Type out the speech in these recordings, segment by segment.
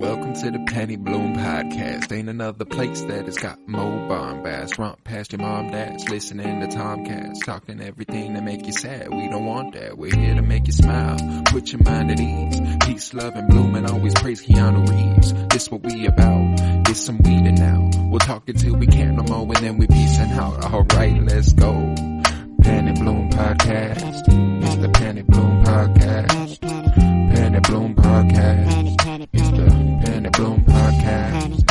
Welcome to the Penny Bloom Podcast. Ain't another place that has got more bombast. Romp past your mom, dads, listening to Tomcats, talking everything that make you sad. We don't want that. We're here to make you smile. Put your mind at ease. Peace, love, and bloom, and always praise Keanu Reeves. This what we about. This some weeding now. We'll talk until we can't no more, and then we peacing out. All right, let's go. Penny Bloom Podcast. It's the Penny Bloom Podcast. Penny Bloom Podcast. It's the Penny Bloom Podcast.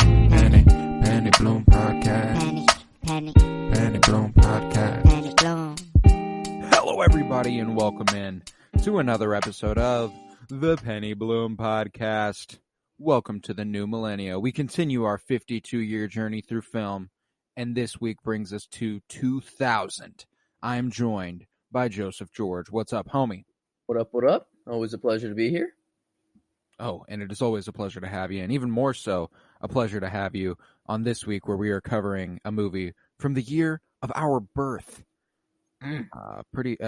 Penny Bloom Podcast. Penny Bloom Podcast. Hello, everybody, and welcome in to another episode of the Penny Bloom Podcast. Welcome to the new millennia. We continue our 52-year journey through film, and this week brings us to 2000. I am joined by Joseph George. What's up, homie? What up, what up? Always a pleasure to be here. Oh, and it is always a pleasure to have you, and even more so, a pleasure to have you on this week where we are covering a movie from the year of our birth. I've been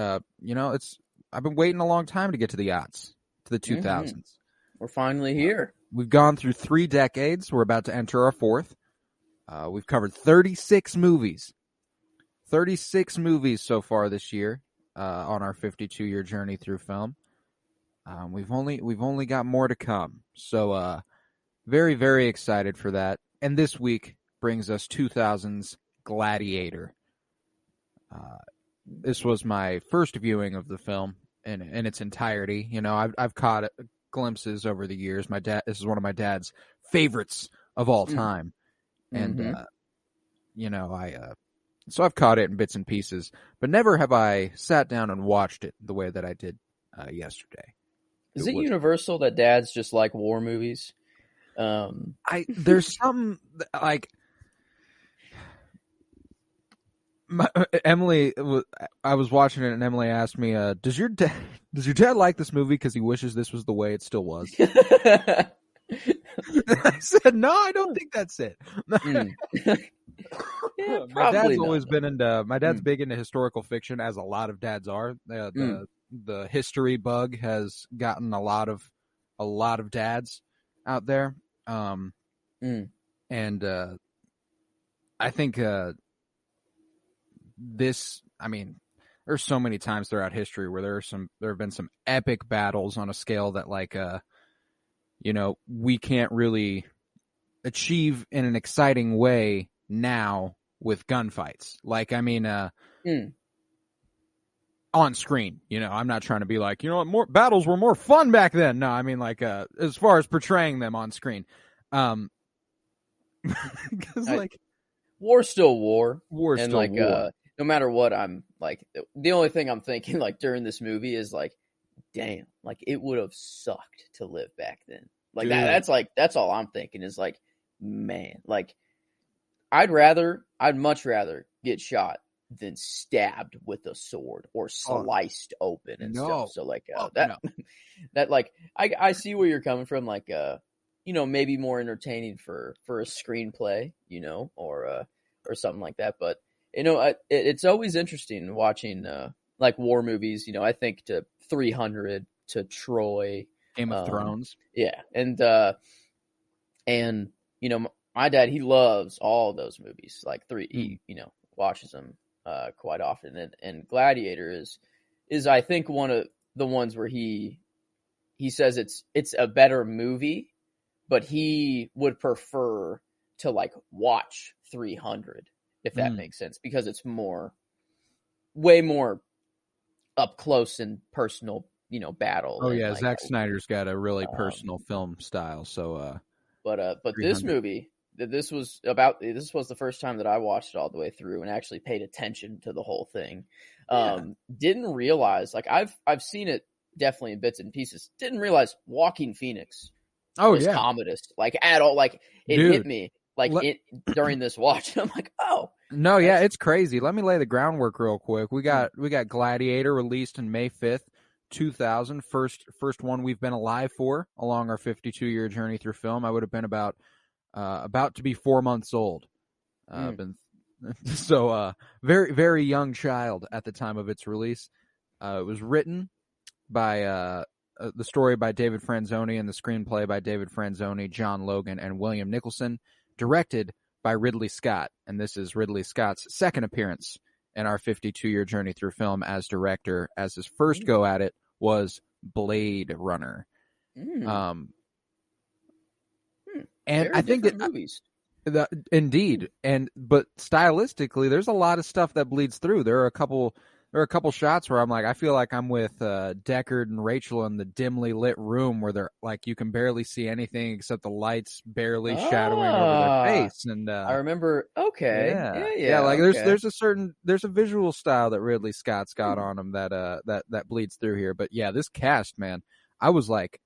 waiting a long time to get to the aughts, to the 2000s. We're finally here. We've gone through 3 decades. We're about to enter our 4th. We've covered 36 movies. 36 movies so far this year on our 52-year journey through film. We've only got more to come. So very, very excited for that. And this week brings us 2000's Gladiator. This was my first viewing of the film in its entirety. You know, I've caught glimpses over the years. This is one of my dad's favorites of all time. And so I've caught it in bits and pieces, but never have I sat down and watched it the way that I did yesterday. Is it universal that dads just like war movies? There's some like Emily. I was watching it, and Emily asked me, "Does your dad like this movie because he wishes this was the way it still was?" I said, "No, I don't think that's it." Yeah, my dad's always been into. My dad's big into historical fiction, as a lot of dads are. The history bug has gotten a lot of dads out there, and I think this. I mean, there's so many times throughout history where there have been some epic battles on a scale that we can't really achieve in an exciting way now with gunfights. On screen, I'm not trying to be like, more battles were more fun back then. No, I mean as far as portraying them on screen. Because war's still war. War's and still war. No matter what, I'm like, the only thing I'm thinking during this movie is damn, it would have sucked to live back then. That's all I'm thinking is man, I'd much rather get shot than stabbed with a sword or sliced open and stuff. So I see where you're coming from. Maybe more entertaining for a screenplay, or something like that. But it's always interesting watching war movies. I think to 300, to Troy, Game of Thrones. Yeah, and my dad, he loves all those movies. He watches them quite often, and Gladiator is I think one of the ones where he says it's a better movie, but he would prefer to watch 300, if that makes sense, because it's way more up close and personal, battle. Oh yeah, Zack Snyder's got a really personal film style. So, but this movie. This was the first time that I watched it all the way through and actually paid attention to the whole thing. Didn't realize I've seen it definitely in bits and pieces. Didn't realize Joaquin Phoenix was Commodus at all. It hit me during this watch. I'm like, oh no, yeah, it's crazy. Let me lay the groundwork real quick. We got Gladiator released in May 5th, 2000. First one we've been alive for along our 52-year journey through film. I would have been about to be 4 months old. Very, very young child at the time of its release. It was written by the story by David Franzoni and the screenplay by David Franzoni, John Logan, and William Nicholson, directed by Ridley Scott. And this is Ridley Scott's second appearance in our 52-year journey through film as director, as his first go at it was Blade Runner. And Very I think different movies. Indeed, but stylistically, there's a lot of stuff that bleeds through. There are a couple shots where I'm like, I feel like I'm with Deckard and Rachel in the dimly lit room where they're like, you can barely see anything except the lights barely shadowing over their face. And I remember. Okay, yeah. Like okay. there's a visual style that Ridley Scott's got on him that bleeds through here. But yeah, this cast, man, I was like,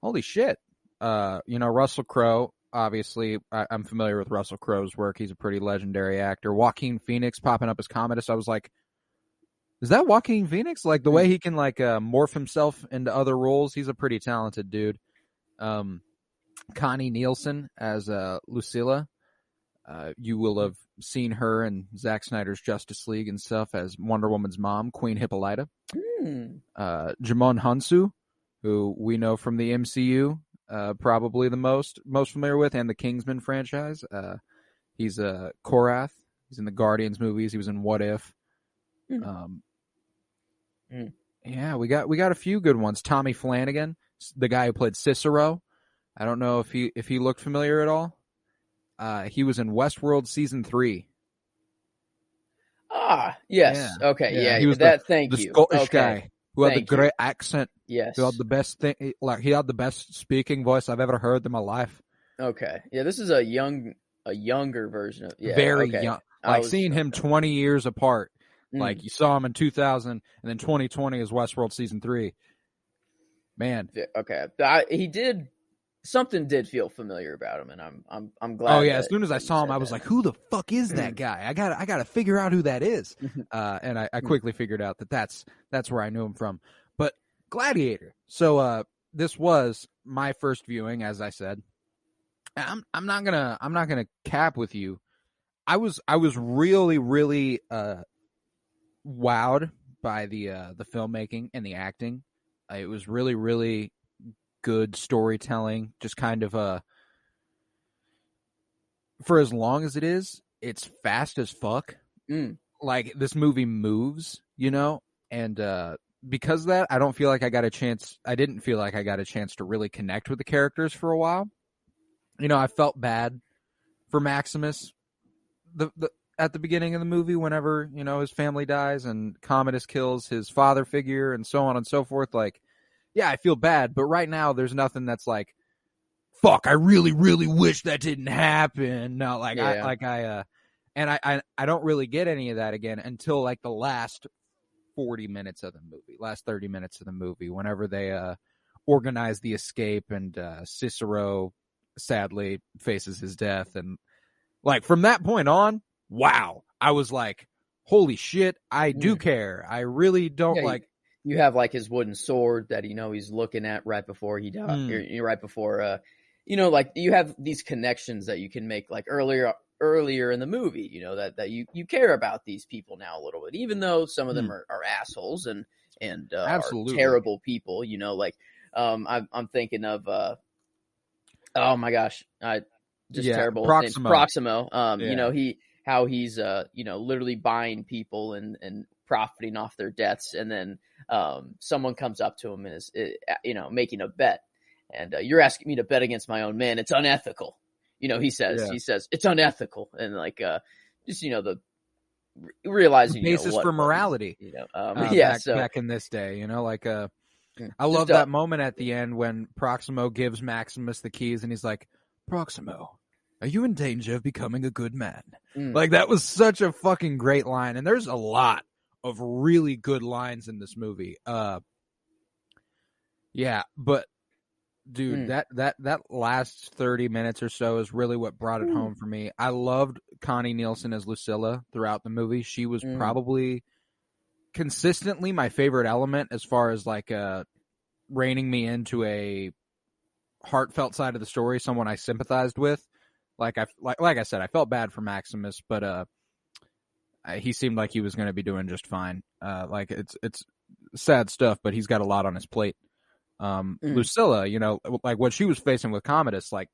holy shit. Russell Crowe. Obviously, I'm familiar with Russell Crowe's work. He's a pretty legendary actor. Joaquin Phoenix popping up as Commodus. I was like, is that Joaquin Phoenix? Like the way he can morph himself into other roles. He's a pretty talented dude. Connie Nielsen as Lucilla. You will have seen her in Zack Snyder's Justice League and stuff as Wonder Woman's mom, Queen Hippolyta. Jimon Hunsu, who we know from the MCU. Probably the most familiar with, and the Kingsman franchise. He's Korath. He's in the Guardians movies. He was in What If. Yeah, we got a few good ones. Tommy Flanagan, the guy who played Cicero. I don't know if he looked familiar at all. He was in Westworld season 3. Yes. Yeah. Okay. Yeah. He was the Scottish guy who had the great accent. Yes. Who had the best thing. Like he had the best speaking voice I've ever heard in my life. Okay. Yeah. This is a younger version of very young. Like seeing him 20 years apart. Like you saw him in 2000, and then 2020 is Westworld season 3. Man. Okay. Something did feel familiar about him, and I'm glad. Oh yeah, as soon as I saw him, I was like, "Who the fuck is that guy? I gotta figure out who that is." And I quickly figured out that's where I knew him from. But Gladiator. So this was my first viewing, as I said. I'm not gonna cap with you. I was really wowed by the filmmaking and the acting. It was really, really good storytelling. Just kind of for as long as it is, it's fast as fuck. Like this movie moves, and because of that, I didn't feel like I got a chance to really connect with the characters for a while. I felt bad for Maximus at the beginning of the movie whenever, his family dies and Commodus kills his father figure and so on and so forth. Like, yeah, I feel bad, but right now there's nothing that's like, fuck, I really, really wish that didn't happen. No, like, yeah. I don't really get any of that again until like the last 30 minutes of the movie, whenever they organize the escape and Cicero sadly faces his death. And like from that point on, wow, I was like, holy shit, I do care. I really don't You have like his wooden sword that he's looking at right before he died, right before like you have these connections that you can make like earlier in the movie, that you care about these people now a little bit, even though some of them are assholes and are terrible people. I'm thinking of oh my gosh, terrible Proximo. He's literally buying people and profiting off their deaths, and then someone comes up to him and is making a bet, and you're asking me to bet against my own man. It's unethical. He says it's unethical, and like just the realizing the basis for morality. Back in this day, I love that moment at the end when Proximo gives Maximus the keys, and he's like, Proximo, are you in danger of becoming a good man? Like that was such a fucking great line, and there's a lot of really good lines in this movie. Yeah, but dude, that last 30 minutes or so is really what brought it home for me. I loved Connie Nielsen as Lucilla throughout the movie. She was probably consistently my favorite element as far as like reining me into a heartfelt side of the story, someone I sympathized with. Like I said, I felt bad for Maximus, but he seemed like he was going to be doing just fine. Like it's sad stuff, but he's got a lot on his plate. Lucilla, you know, like what she was facing with Commodus, like,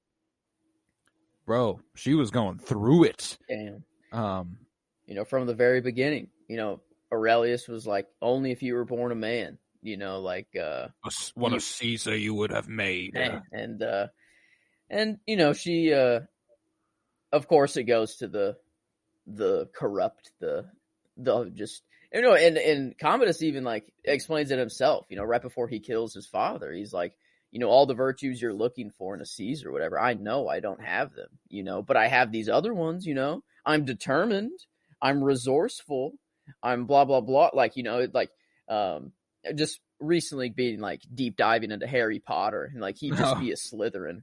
bro, she was going through it. Damn. You know, from the very beginning, you know, Aurelius was like, only if you were born a man, you know, like, what a Caesar you would have made. And, you know, she, of course it goes to the corrupt, the just, you know, and Commodus even like explains it himself, you know, right before he kills his father. He's like, you know, all the virtues you're looking for in a Caesar or whatever, I know I don't have them, you know, but I have these other ones, you know. I'm determined, I'm resourceful, I'm blah, blah, blah. Like, you know, like, just recently being like deep diving into Harry Potter and like he'd just be a Slytherin.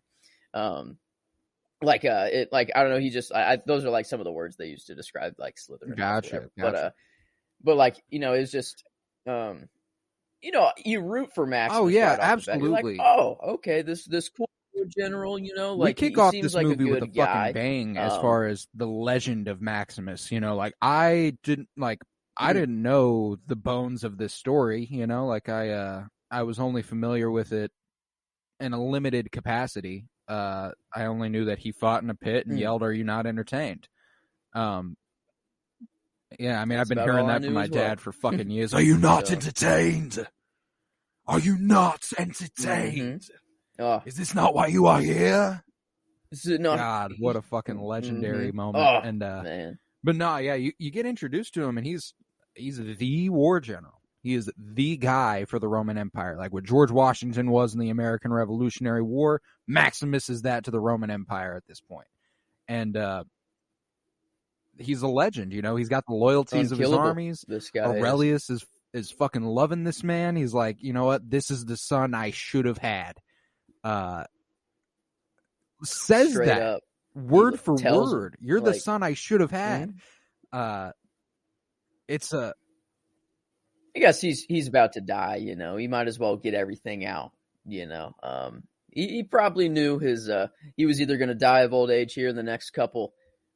Like, I don't know, he just, those are like some of the words they use to describe like Slytherin. Gotcha. But like, you know, it's just, you know, you root for Maximus. Oh yeah, right absolutely. Like, oh, okay, this cool general, you know, like we kick off this movie with a fucking bang as far as the legend of Maximus. You know, like I didn't know the bones of this story. You know, like I was only familiar with it in a limited capacity. I only knew that he fought in a pit and yelled, "Are you not entertained?" Yeah, I mean, I've been hearing that from my dad for fucking years. Are you not entertained? Are you not entertained? Is this not why you are here? God, what a fucking legendary moment. And man. But no, yeah, you get introduced to him, and he's the war general. He is the guy for the Roman Empire, like what George Washington was in the American Revolutionary War. Maximus is that to the Roman Empire at this point, and he's a legend. You know, he's got the loyalties of his armies. This guy Aurelius is fucking loving this man. He's like, you know what? This is the son I should have had. Says straight that up. word for word. Him, you're the son I should have had. It's a. I guess he's about to die. You know, he might as well get everything out. You know, he probably knew his. He was either going to die of old age here in the next couple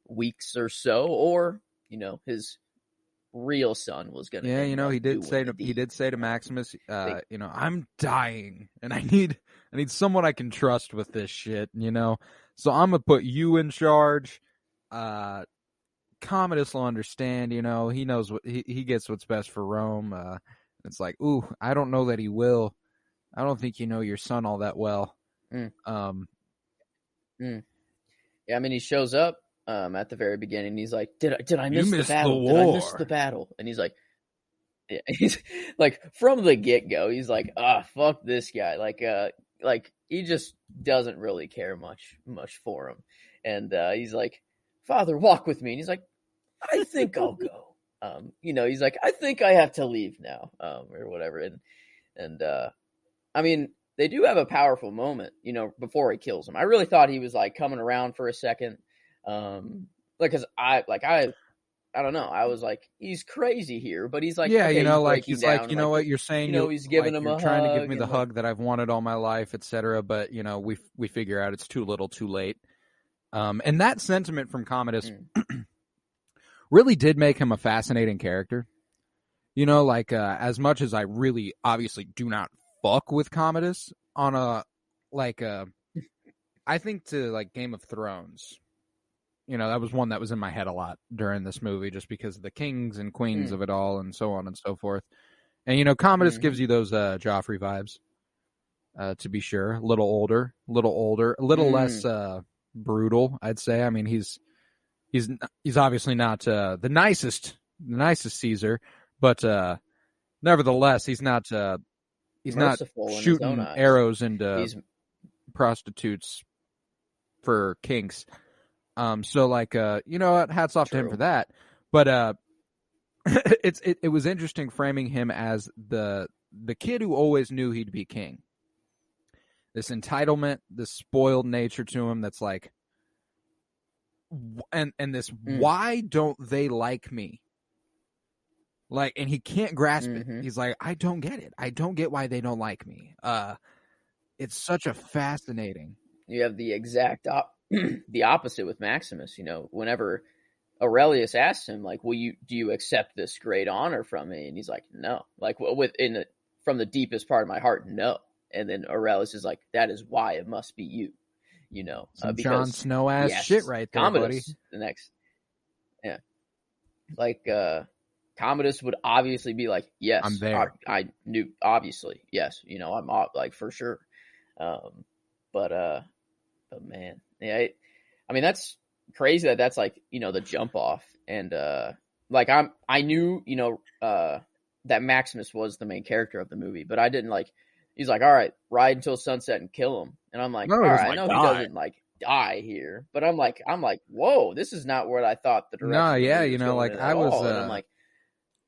weeks or so, or you know, his real son was going to. Yeah, you know, he did say to Maximus, you know, I'm dying, and I need someone I can trust with this shit. You know, so I'm gonna put you in charge. Commodus will understand. You know, he knows what he gets what's best for Rome. It's like, ooh, I don't know that he will. I don't think you know your son all that well. Yeah, I mean, he shows up at the very beginning. He's like, "Did I miss the battle? Did I miss the battle?" And he's like, yeah, he's like from the get go. He's like, fuck this guy." Like he just doesn't really care much for him. And he's like, "Father, walk with me." And he's like, "I think I'll go." You know, he's like, "I think I have to leave now," or whatever. And I mean, they do have a powerful moment, you know, before he kills him. I really thought he was like coming around for a second. Like, cause I don't know. I was like, he's crazy here, but he's like, yeah, okay, you know, like he's like, you know what you're saying, you know, he's giving him a trying hug to give me the hug that I've wanted all my life, etc. But you know, we figure out it's too little, too late. And that sentiment from Commodus really did make him a fascinating character. You know, like as much as I really obviously do not fuck with Commodus on a I think to like Game of Thrones. You know, that was one that was in my head a lot during this movie just because of the kings and queens of it all and so on and so forth. And, you know, Commodus gives you those Joffrey vibes, to be sure. A little older, a little less brutal, I'd say. I mean, he's obviously not the nicest Caesar, but nevertheless, he's not shooting arrows into prostitutes for kinks. So like, you know what? Hats off to him for that. But it was interesting framing him as the kid who always knew he'd be king. This entitlement, this spoiled nature to him. That's like, and this why don't they like me? Like, and he can't grasp it. He's like, I don't get it. I don't get why they don't like me. It's such a fascinating. You have the exact the opposite with Maximus. You know, whenever Aurelius asks him, like, do you accept this great honor from me? And he's like, no. Like, from the deepest part of my heart, no. And then Aurelius is like, that is why it must be you, you know, Some because Jon Snow ass shit right there, Commodus, buddy. the next, yeah, like Commodus would obviously be like, yes, I'm there. I knew, obviously, yes, you know, I'm like for sure, but man, yeah, I mean that's crazy that's like, you know, the jump off, and like I knew, you know, that Maximus was the main character of the movie, but I didn't like. He's like, all right, ride until sunset and kill him, and I'm like, No, all he right, doesn't, I like, know die. he doesn't like die here, but I'm like, whoa, this is not what I thought the direction. No, of the yeah, movie you was know, going like in I at was, all. And I'm like,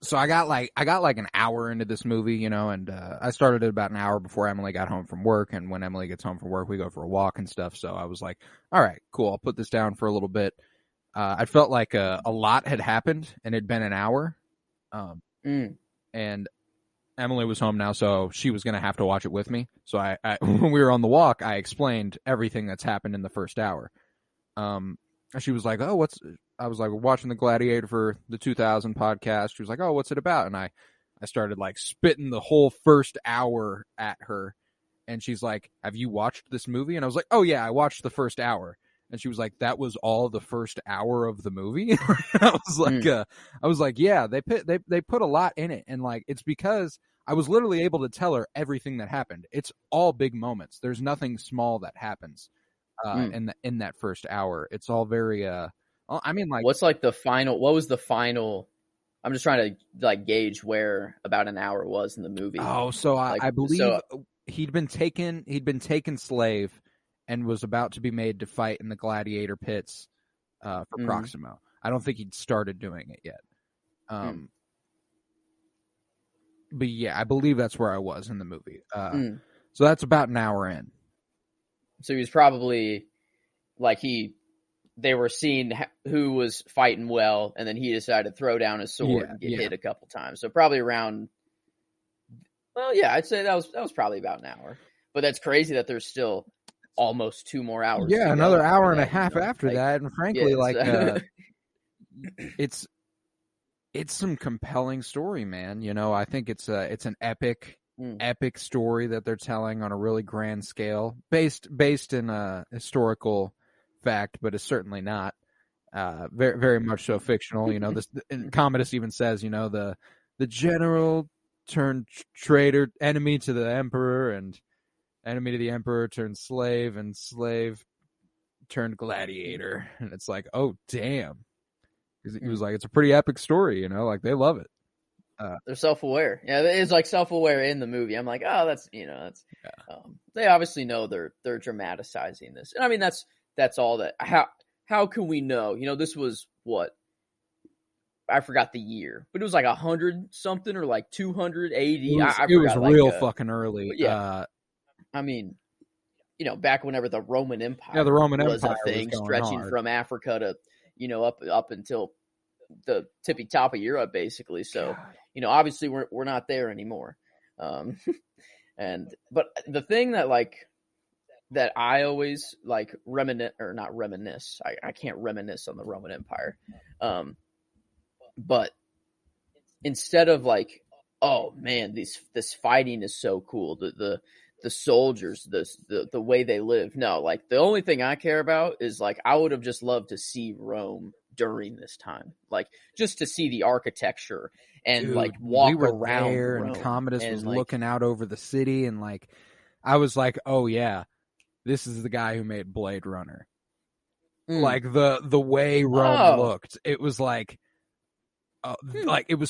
so I got like an hour into this movie, you know, and I started it about an hour before Emily got home from work, and when Emily gets home from work, we go for a walk and stuff. So I was like, all right, cool, I'll put this down for a little bit. I felt like a lot had happened, and it'd been an hour, and Emily was home now, so she was going to have to watch it with me. So I when we were on the walk, I explained everything that's happened in the first hour. She was like, oh, I was like, we're watching the Gladiator for the 2000 podcast. She was like, oh, what's it about? And I started like spitting the whole first hour at her. And she's like, have you watched this movie? And I was like, oh yeah, I watched the first hour. And she was like, that was all the first hour of the movie? I was like, yeah, they put a lot in it. And like, it's because I was literally able to tell her everything that happened. It's all big moments. There's nothing small that happens in that first hour. It's all very, I mean, like, what was the final? I'm just trying to like gauge where about an hour was in the movie. Oh, so I believe he'd been taken slave and was about to be made to fight in the gladiator pits for Proximo. I don't think he'd started doing it yet. But yeah, I believe that's where I was in the movie. So that's about an hour in. So he was probably like they were seeing who was fighting well, and then he decided to throw down his sword and get hit a couple times. So probably around, well, yeah, I'd say that was probably about an hour. But that's crazy that there's still almost 2 more hours. Yeah, another hour and a half after that, and frankly, it's some compelling story, man. You know, I think it's an epic story that they're telling on a really grand scale, based in a historical fact, but it's certainly not very, very much so fictional. You know, this Commodus even says, you know, the general turned traitor, enemy to the emperor, and enemy to the emperor turned slave, and slave turned gladiator. And it's like, oh damn, he was like, it's a pretty epic story, you know, like they love it. They're self-aware. Yeah, it's like self-aware in the movie. I'm like, oh, that's, you know, that's they obviously know they're dramatizing this. And I mean, that's all that. How can we know? You know, this was what, I forgot the year, but it was like 100 something or like 200 AD. It was real fucking early. Yeah, I mean, you know, back whenever the Roman Empire, the Roman was Empire a thing, was going stretching hard. from Africa to, you know, up until the tippy top of Europe, basically. So, you know, obviously we're not there anymore. But the thing that I always like not reminisce. I can't reminisce on the Roman Empire. But instead of like, oh man, this fighting is so cool. The soldiers, the way they live. No, like the only thing I care about is like, I would have just loved to see Rome during this time, like just to see the architecture and Dude, like walk we were around there, Rome. and Commodus was like, looking out over the city, and like I was like, oh yeah, this is the guy who made Blade Runner. Like the way Rome looked, it was like it was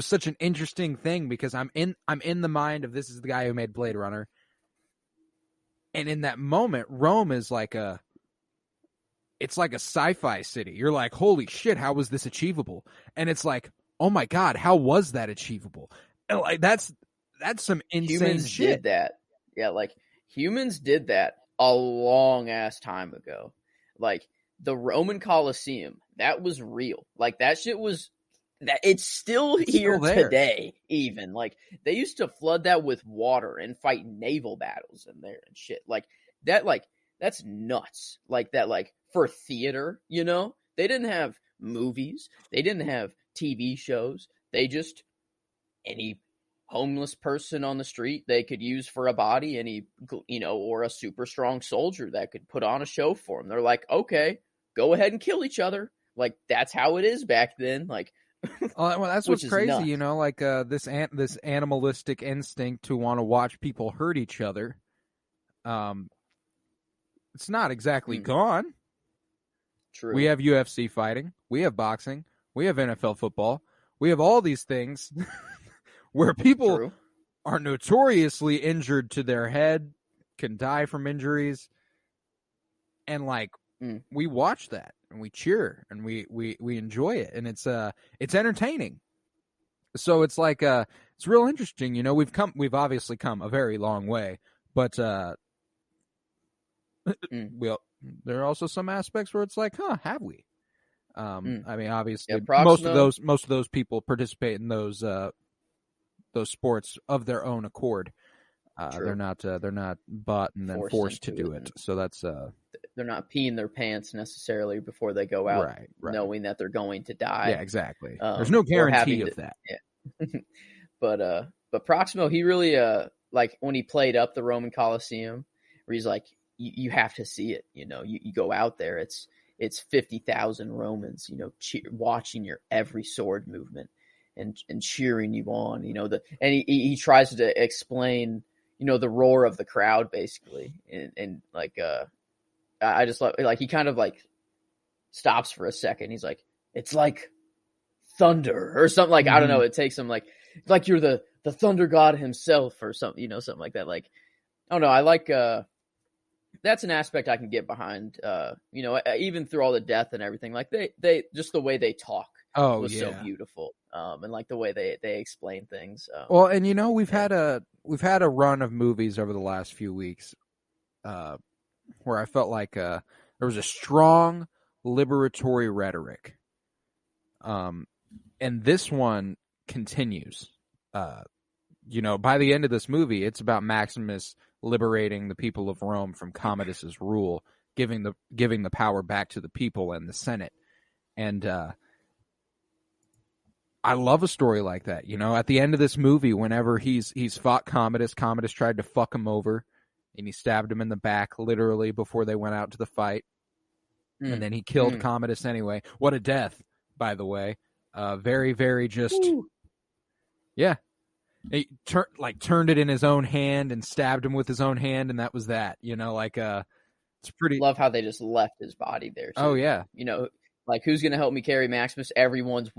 such an interesting thing, because I'm in the mind of, this is the guy who made Blade Runner, and in that moment Rome is like it's like a sci-fi city. You're like, holy shit, how was this achievable? And it's like, oh my god, how was that achievable? And like that's some insane humans shit. Did that. Yeah, like humans did that a long ass time ago. Like the Roman Colosseum, that was real. Like that shit was that it's still here today. Even like they used to flood that with water and fight naval battles in there and shit. Like that's nuts. Like that, like for theater, you know, they didn't have movies, they didn't have TV shows. They just any homeless person on the street they could use for a body, or a super strong soldier that could put on a show for them. They're like, okay, go ahead and kill each other. Like, that's how it is back then. Like, well, that's what's crazy, nuts. This animalistic instinct to want to watch people hurt each other. It's not exactly gone. True. We have UFC fighting. We have boxing. We have NFL football. We have all these things where people are notoriously injured to their head, can die from injuries, and we watch that and we cheer and we enjoy it, and it's entertaining. So it's it's real interesting. We've obviously come a very long way, but there are also some aspects where it's like, have we? I mean, obviously, most of those people participate in those sports of their own accord. They're not bought and then forced to do it. So that's they're not peeing their pants necessarily before they go out, right. knowing that they're going to die. Yeah, exactly. There's no guarantee of that. Yeah. But Proximo, he really when he played up the Roman Colosseum, where he's like, you have to see it. You go out there, it's 50,000 Romans, watching your every sword movement and cheering you on. And he tries to explain, the roar of the crowd basically, and I just love, he kind of stops for a second. He's like, it's like thunder or something, like, I don't know. It takes him like you're the thunder god himself or something, something like that. Like, I don't know. I like, that's an aspect I can get behind, even through all the death and everything. Like they just the way they talk was so beautiful. And the way they explain things. Well, and we've had a run of movies over the last few weeks, where I felt like there was a strong liberatory rhetoric. And this one continues. By the end of this movie, it's about Maximus liberating the people of Rome from Commodus's rule, giving the power back to the people and the Senate. And I love a story like that. At the end of this movie, whenever he's fought Commodus tried to fuck him over, and he stabbed him in the back literally before they went out to the fight. And then he killed Commodus anyway. What a death, by the way. Very, very just... Ooh. Yeah. He turned it in his own hand and stabbed him with his own hand, and that was that. It's pretty... Love how they just left his body there, too. Oh, yeah. Who's going to help me carry Maximus? Everyone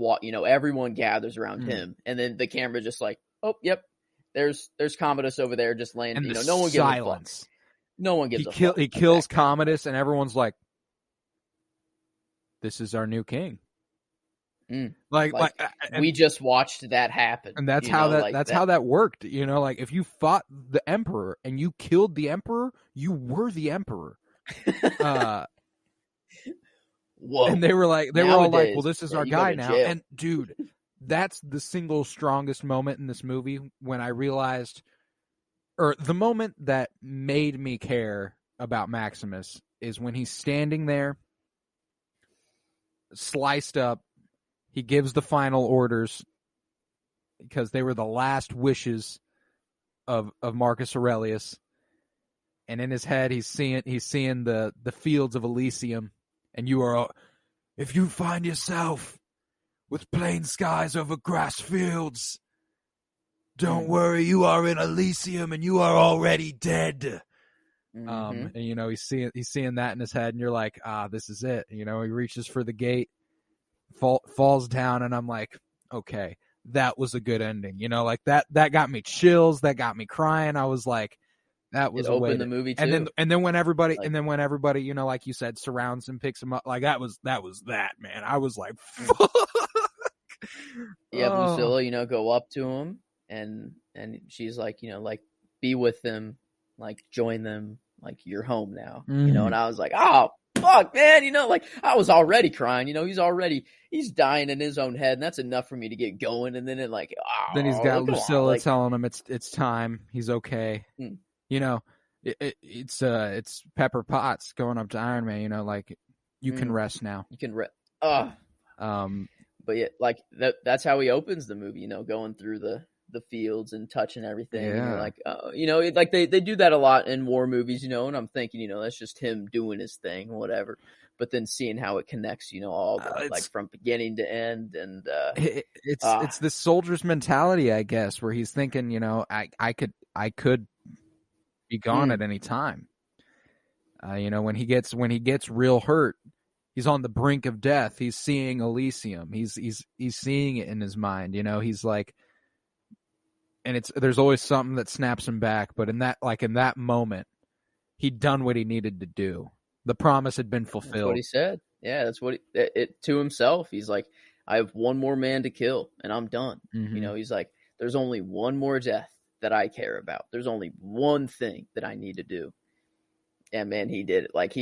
gathers around him. And then the camera just oh, yep. There's Commodus over there just laying, and no one gives a fuck. No one gives a fuck. He kills Commodus, and everyone's like, this is our new king. We just watched that happen. And that's how that worked. If you fought the emperor and you killed the emperor, you were the emperor. Whoa. And they were all like, well, this is our guy now. And dude, that's the single strongest moment in this movie when I realized, or the moment that made me care about Maximus is when he's standing there, sliced up. He gives the final orders because they were the last wishes of Marcus Aurelius. And in his head, he's seeing the fields of Elysium. And if you find yourself with plain skies over grass fields, don't worry, you are in Elysium and you are already dead. And he's seeing that in his head, and you're like, this is it. He reaches for the gate, falls down, and I'm like, okay, that was a good ending. That got me chills, that got me crying. I was like, that was a way the movie too. And then when everybody, like you said, surrounds him, picks him up, like that was that, man. I was like, fuck. Yeah, Lucilla, go up to him, and she's like, be with them, join them, you're home now, and I was like, oh fuck, man, I was already crying, he's dying in his own head, and that's enough for me to get going, and then then he's got Lucilla telling him it's time, he's okay. It's Pepper Potts going up to Iron Man, you can rest now. You can rest. But yeah, that's how he opens the movie, going through the the fields and touching everything. Yeah. And you're like, like they do that a lot in war movies, and I'm thinking, that's just him doing his thing, whatever. But then seeing how it connects, all the, like from beginning to end, and it's this soldier's mentality, I guess, where he's thinking, I could be gone at any time. When he gets real hurt, he's on the brink of death. He's seeing Elysium. He's seeing it in his mind. He's like, and there's always something that snaps him back. But in that moment, he'd done what he needed to do. The promise had been fulfilled. That's what he said. Yeah, that's what it to himself. He's like, I have one more man to kill, and I'm done. Mm-hmm. He's like, there's only one more death that I care about. There's only one thing that I need to do. And man, he did it.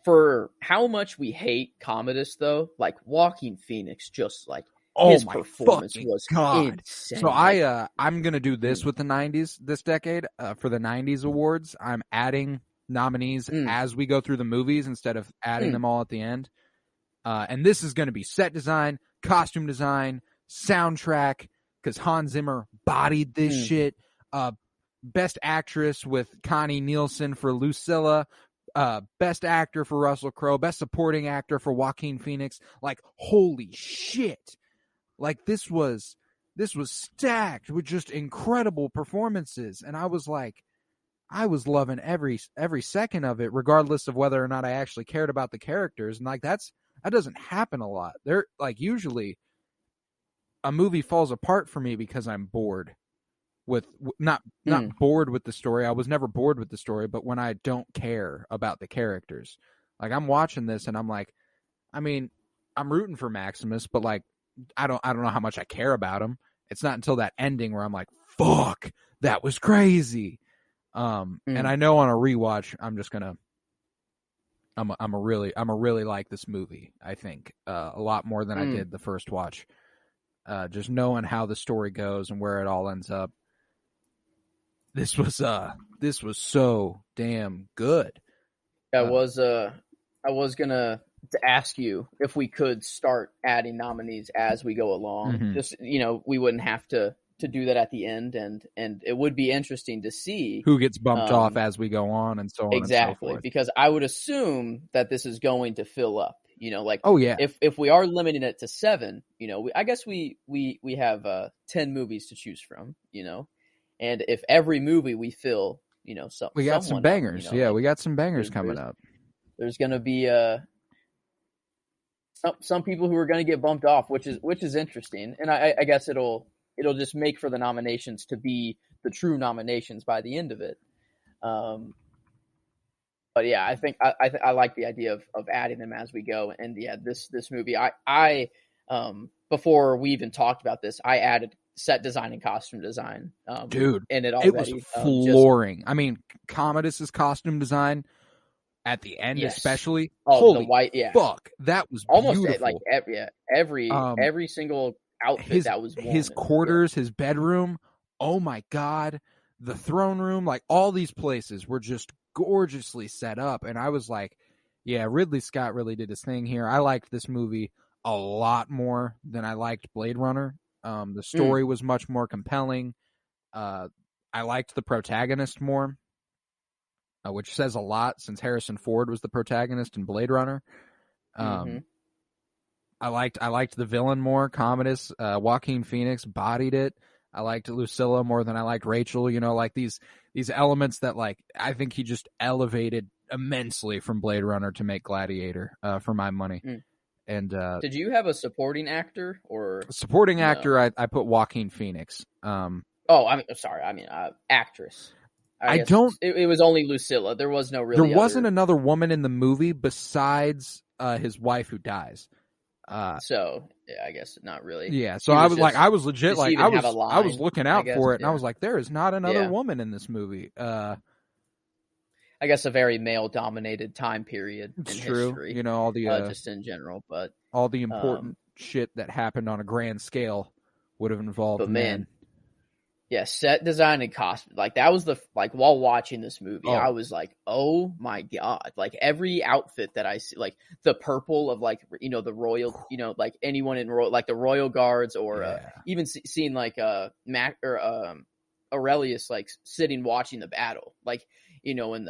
For how much we hate Commodus, though, like Joaquin Phoenix, just like his performance was insane. So I'm gonna do this with the '90s this decade for the '90s awards. I'm adding nominees as we go through the movies instead of adding them all at the end. And this is going to be set design, costume design, soundtrack, because Hans Zimmer bodied this shit. Best actress with Connie Nielsen for Lucilla. Best actor for Russell Crowe. Best supporting actor for Joaquin Phoenix. Like, holy shit. Like, this was stacked with just incredible performances. And I was loving every second of it, regardless of whether or not I actually cared about the characters. And that doesn't happen a lot. They're like, usually a movie falls apart for me because I'm bored with not bored with the story. I was never bored with the story, but when I don't care about the characters, like I'm watching this and I'm like, I mean, I'm rooting for Maximus, but like, I don't know how much I care about him. It's not until that ending where I'm like, fuck, that was crazy. And I know on a rewatch, I'm a really like this movie. I think a lot more than I did the first watch. Just knowing how the story goes and where it all ends up. This was so damn good. I was gonna ask you if we could start adding nominees as we go along. Mm-hmm. Just we wouldn't have to do that at the end, and it would be interesting to see who gets bumped off as we go on and so on. Exactly, and so forth. Because I would assume that this is going to fill up. Oh yeah. If we are limiting it to 7, I guess we have 10 movies to choose from. And if every movie we fill, we got some bangers. We got some bangers coming up. There's going to be some people who are going to get bumped off, which is interesting, and I guess it'll just make for the nominations to be the true nominations by the end of it. But yeah, I think I like the idea of adding them as we go. And yeah, this movie, I before we even talked about this, I added set design and costume design. Dude, and it was flooring. I mean, Commodus's costume design at the end, especially. Holy the white, fuck, that was almost beautiful. Like every single outfit that was worn. His quarters, his bedroom. Oh my god, the throne room, like all these places were just gorgeously set up. And I was like, yeah, Ridley Scott really did his thing here. I liked this movie a lot more than I liked Blade Runner. The story was much more compelling. I liked the protagonist more, which says a lot since Harrison Ford was the protagonist in Blade Runner. I liked the villain more. Commodus, Joaquin Phoenix bodied it. I liked Lucilla more than I liked Rachel. Like these elements that like I think he just elevated immensely from Blade Runner to make Gladiator for my money. And did you have a supporting actor or supporting actor? I put Joaquin Phoenix. Actress. It was only Lucilla. There was no really. There wasn't another woman in the movie besides his wife who dies. So yeah, I guess not really. Yeah. So I was legit like I was looking out for it, and I was like, there is not another woman in this movie. I guess a very male-dominated time period in history. All the just in general, but all the important shit that happened on a grand scale would have involved men. Yeah, set design and costume. Like that was while watching this movie, I was like, oh my God. Like every outfit that I see, like the purple of like, the royal, like anyone in royal, like the royal guards or even seeing like Mac or Aurelius like sitting watching the battle, like, and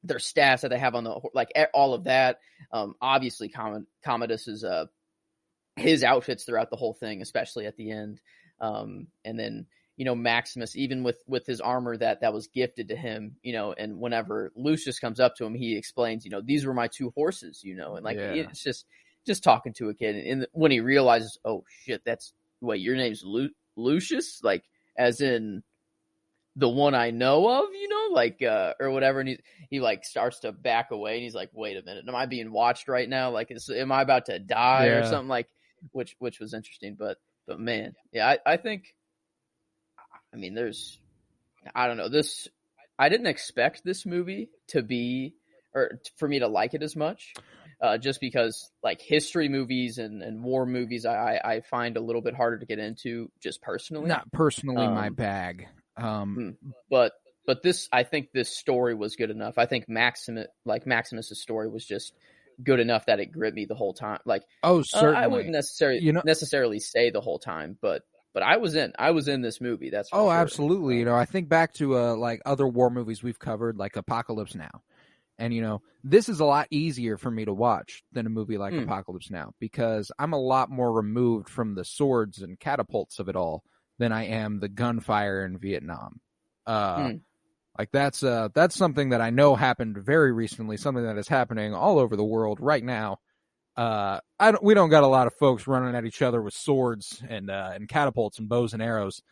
their stats that they have on the, like all of that. Obviously Commodus is his outfits throughout the whole thing, especially at the end. And then, Maximus, even with his armor that was gifted to him, and whenever Lucius comes up to him, he explains, these were my 2 horses, and like, it's just talking to a kid. And when he realizes, oh shit, wait, your name's Lucius, like as in the one I know of, like, or whatever. And he like starts to back away and he's like, wait a minute, am I being watched right now? Like, am I about to die or something, like, which was interesting, but man, yeah, I think, I don't know, I didn't expect this movie to be, or for me to like it as much, just because like history movies and war movies, I find a little bit harder to get into just personally. Not personally my bag. But this, I think this story was good enough. I think Maximus's story was just good enough that it gripped me the whole time. Like, certainly. I wouldn't necessarily say the whole time, but I was in this movie. That's for sure. Absolutely. I think back to like other war movies we've covered, like Apocalypse Now, and this is a lot easier for me to watch than a movie like Apocalypse Now, because I'm a lot more removed from the swords and catapults of it all than I am the gunfire in Vietnam. Like that's something that I know happened very recently, something that is happening all over the world right now. We don't got a lot of folks running at each other with swords and catapults and bows and arrows.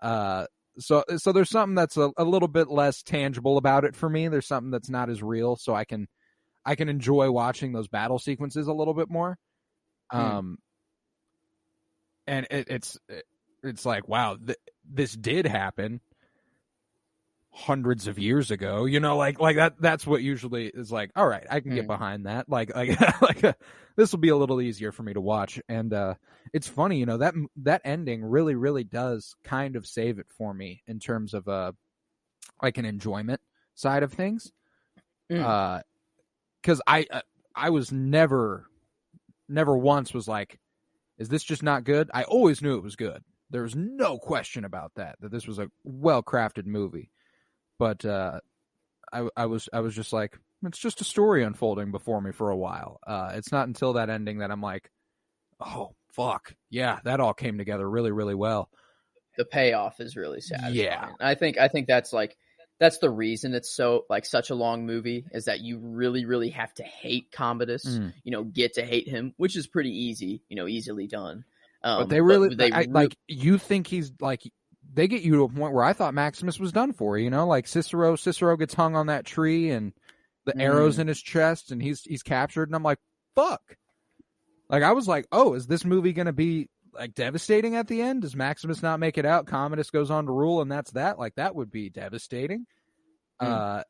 So there's something that's a little bit less tangible about it for me. There's something that's not as real, so I can enjoy watching those battle sequences a little bit more. And it's like, wow, this did happen hundreds of years ago, like that's what usually is like, all right, I can get behind that. Like this will be a little easier for me to watch. And it's funny, that ending really, really does kind of save it for me in terms of like an enjoyment side of things. Because I was never once was like, is this just not good? I always knew it was good. There was no question about that this was a well-crafted movie. But I was just like, it's just a story unfolding before me for a while. It's not until that ending that I'm like, oh, fuck. Yeah, that all came together really, really well. The payoff is really satisfying. Yeah. I think that's the reason it's so like such a long movie, is that you really, really have to hate Commodus, get to hate him, which is pretty easy, easily done. But like, you think he's like, they get you to a point where I thought Maximus was done for, like Cicero gets hung on that tree and the arrows in his chest and he's captured. And I'm like, fuck. Like, I was like, oh, is this movie going to be like devastating at the end? Does Maximus not make it out? Commodus goes on to rule and that's that. Like, that would be devastating. And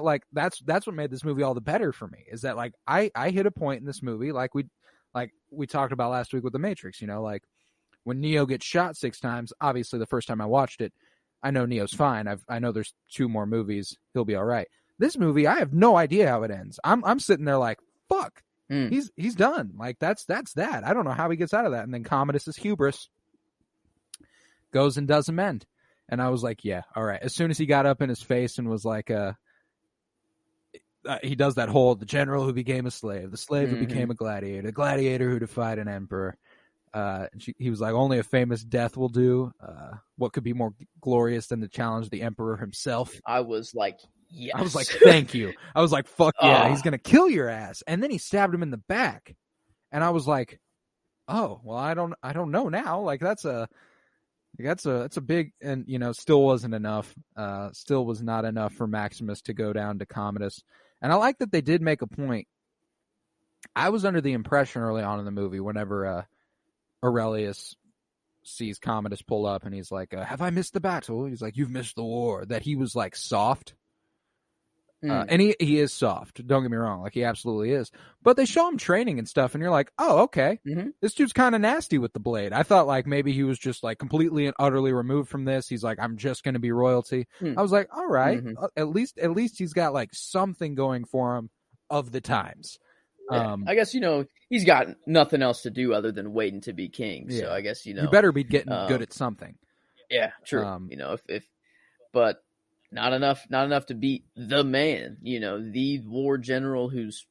like that's what made this movie all the better for me, is that like, I hit a point in this movie, like we talked about last week with The Matrix, like, when Neo gets shot 6 times, obviously the first time I watched it, I know Neo's fine. I know there's 2 more movies. He'll be all right. This movie, I have no idea how it ends. I'm sitting there like, fuck, he's done. Like, that's that. I don't know how he gets out of that. And then Commodus' hubris goes and does him end. And I was like, yeah, all right. As soon as he got up in his face and was like, he does that whole, the general who became a slave, the slave who became a gladiator who defied an emperor. He was like, only a famous death will do. What could be more glorious than to challenge the emperor himself? I was like, yes. I was like, thank you. I was like, fuck yeah, he's going to kill your ass. And then he stabbed him in the back. And I was like, oh, well, I don't know now. Like, that's a big, and, still wasn't enough. Still was not enough for Maximus to go down to Commodus. And I like that they did make a point. I was under the impression early on in the movie, whenever, Aurelius sees Commodus pull up and he's like, have I missed the battle? He's like, you've missed the war. That he was like soft. And he is soft. Don't get me wrong. Like, he absolutely is. But they show him training and stuff, and you're like, oh, okay. This dude's kind of nasty with the blade. I thought, like, maybe he was just, like, completely and utterly removed from this. He's like, I'm just going to be royalty. I was like, all right. At least he's got, like, something going for him of the times. Yeah. I guess, he's got nothing else to do other than waiting to be king. Yeah. So I guess, you better be getting good at something. Yeah, true. But not enough to beat the man, the war general who's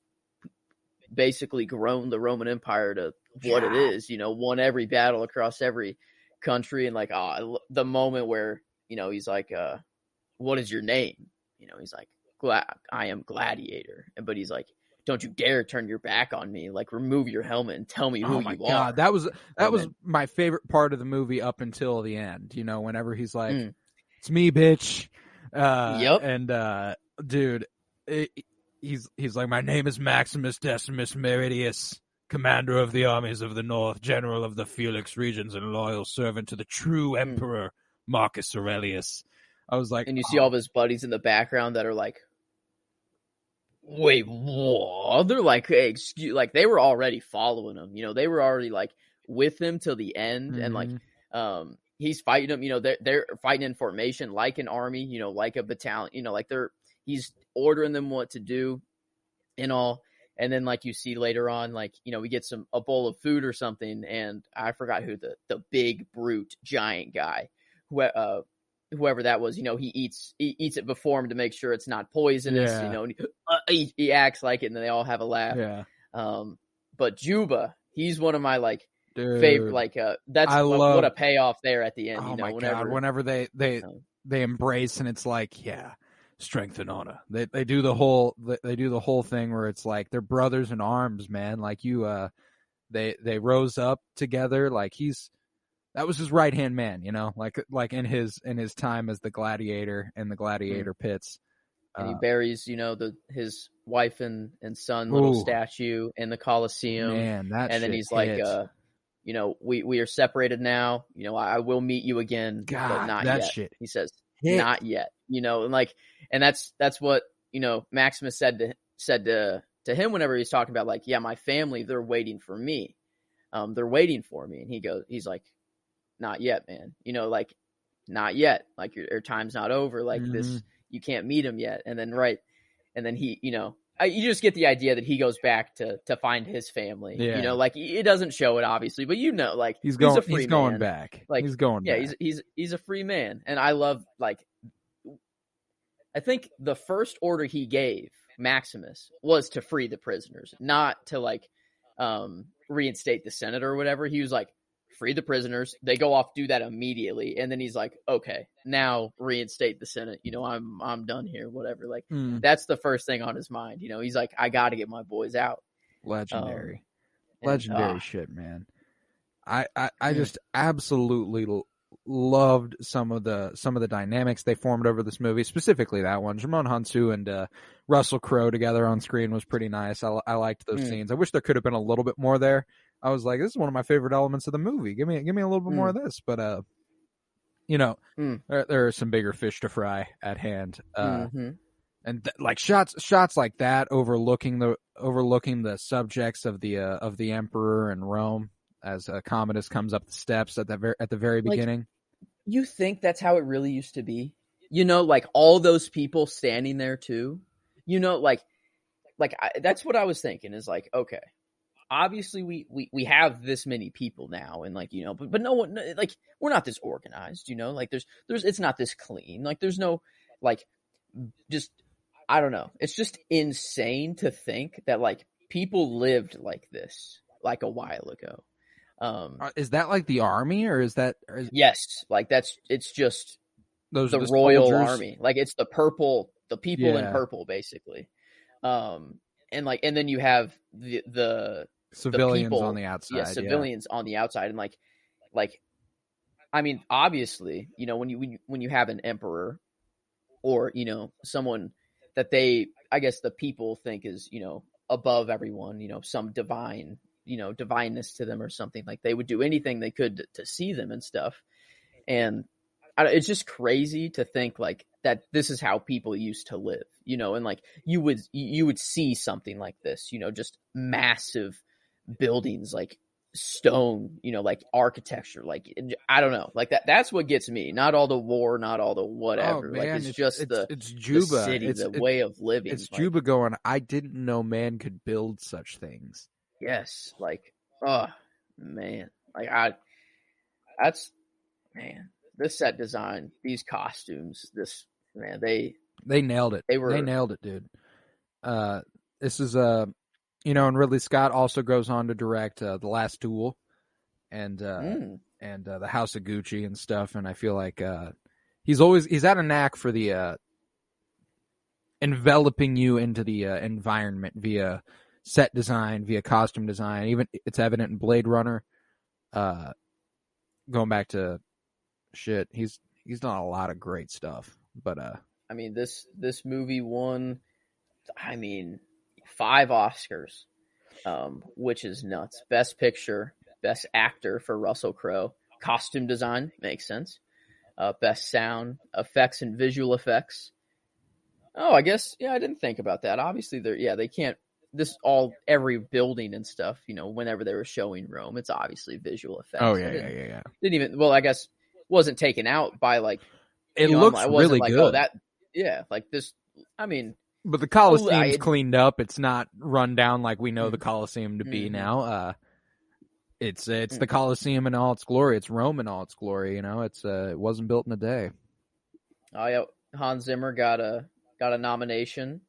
basically grown the Roman Empire to what it is, won every battle across every country. And like, the moment where, he's like, what is your name? He's like, I am Gladiator. But he's like, don't you dare turn your back on me. Like, remove your helmet and tell me who you are. That was my favorite part of the movie up until the end. Whenever he's like, it's me, bitch. Yep. And dude, he's like, my name is Maximus Decimus Meridius, commander of the armies of the North, general of the Felix regions, and loyal servant to the true emperor Marcus Aurelius. I was like, and you see all of his buddies in the background that are like, wait, what? They're like, hey, excuse, like they were already following him. They were already like with him till the end, and like, he's fighting them. They're fighting in formation like an army. Like a battalion. Like he's ordering them what to do, and all. And then like you see later on, like we get a bowl of food or something, and I forgot who the big brute giant guy, whoever that was, he eats it before him to make sure it's not poisonous, he acts like it, and they all have a laugh. Yeah. But Juba, he's one of my like favorite, like that's what a payoff there at the end. Oh my God. Whenever they embrace, and it's like, yeah, strength and honor. They do the whole thing where it's like they're brothers in arms, man. Like they rose up together. Like that was his right hand man, like in his time as the gladiator in the gladiator pits. And he buries, his wife and son little statue in the Colosseum. Man, and then he's like, we are separated now. I will meet you again, God, but not that yet. Shit he says, hit. Not yet. And that's what Maximus said to him whenever he's talking about, like, yeah, my family, they're waiting for me. They're waiting for me. And he's like, not yet, man. Like, not yet. Like, your time's not over. Like, this, you can't meet him yet. And then, he, you just get the idea that he goes back to find his family. Yeah. Like, it doesn't show it, obviously, but like, he's a free he's going man. back. Like, he's going back. He's a free man. And I love, like, I think the first order he gave Maximus was to free the prisoners, not to like reinstate the Senate or whatever. He was like, free the prisoners. They go off, do that immediately, and then he's like, okay, now reinstate the Senate. I'm done here, whatever. Like, that's the first thing on his mind. He's like, I got to get my boys out. Legendary shit, man. I Mm. just absolutely loved some of the dynamics they formed over this movie, specifically that one. Jimon Hansu and Russell Crowe together on screen was pretty nice. I liked those scenes. I wish there could have been a little bit more there. I was like, this is one of my favorite elements of the movie. Give me a little bit more of this. But there are some bigger fish to fry at hand. And like shots like that overlooking the subjects of the emperor and Rome as Commodus comes up the steps at the very beginning. You think that's how it really used to be? Like all those people standing there too. That's what I was thinking. Is like, okay, obviously we have this many people now, and like but no one, like, we're not this organized. Like there's it's not this clean. Like there's no, like, just, I don't know. It's just insane to think that like people lived like this like a while ago. Is that like the army, or is that? Yes, like it's just those the royal army. Like it's the people in purple, basically. And then you have the civilians people on the outside. Yeah, civilians on the outside, and like, I mean, obviously, when you have an emperor, or someone that I guess the people think is above everyone, some divineness to them or something, like they would do anything they could to see them and stuff. And it's just crazy to think like that this is how people used to live, you know, and like you would see something like this, you know, just massive buildings, like stone, you know, like architecture, like I don't know, like that's what gets me. Not all the war, not all the whatever. Man, like it's just it's Juba, the city, the way of living. It's like, Juba going, I didn't know man could build such things. Yes, like, oh man, like that's man, this set design, these costumes, this man, they nailed it. They nailed it, dude. This is you know, and Ridley Scott also goes on to direct The Last Duel and The House of Gucci and stuff. And I feel like he's had a knack for the enveloping you into the environment via set design, via costume design. Even it's evident in Blade Runner. Going back to shit, he's done a lot of great stuff. But I mean, this movie won, I mean, 5 Oscars, which is nuts. Best Picture, Best Actor for Russell Crowe, Costume Design, makes sense. Best Sound, Effects and Visual Effects. Oh, I guess, yeah, I didn't think about that. Obviously, they can't, every building and stuff, you know, whenever they were showing Rome, it's obviously visual effects. Oh, yeah. Didn't even, well, I guess, wasn't taken out by, like, it looks really good. Oh, that, yeah, like this, I mean, but the Coliseum's cleaned up. It's not run down like we know the Coliseum to be now. It's the Coliseum in all its glory. It's Rome in all its glory. You know, it wasn't built in a day. Oh yeah, Hans Zimmer got a nomination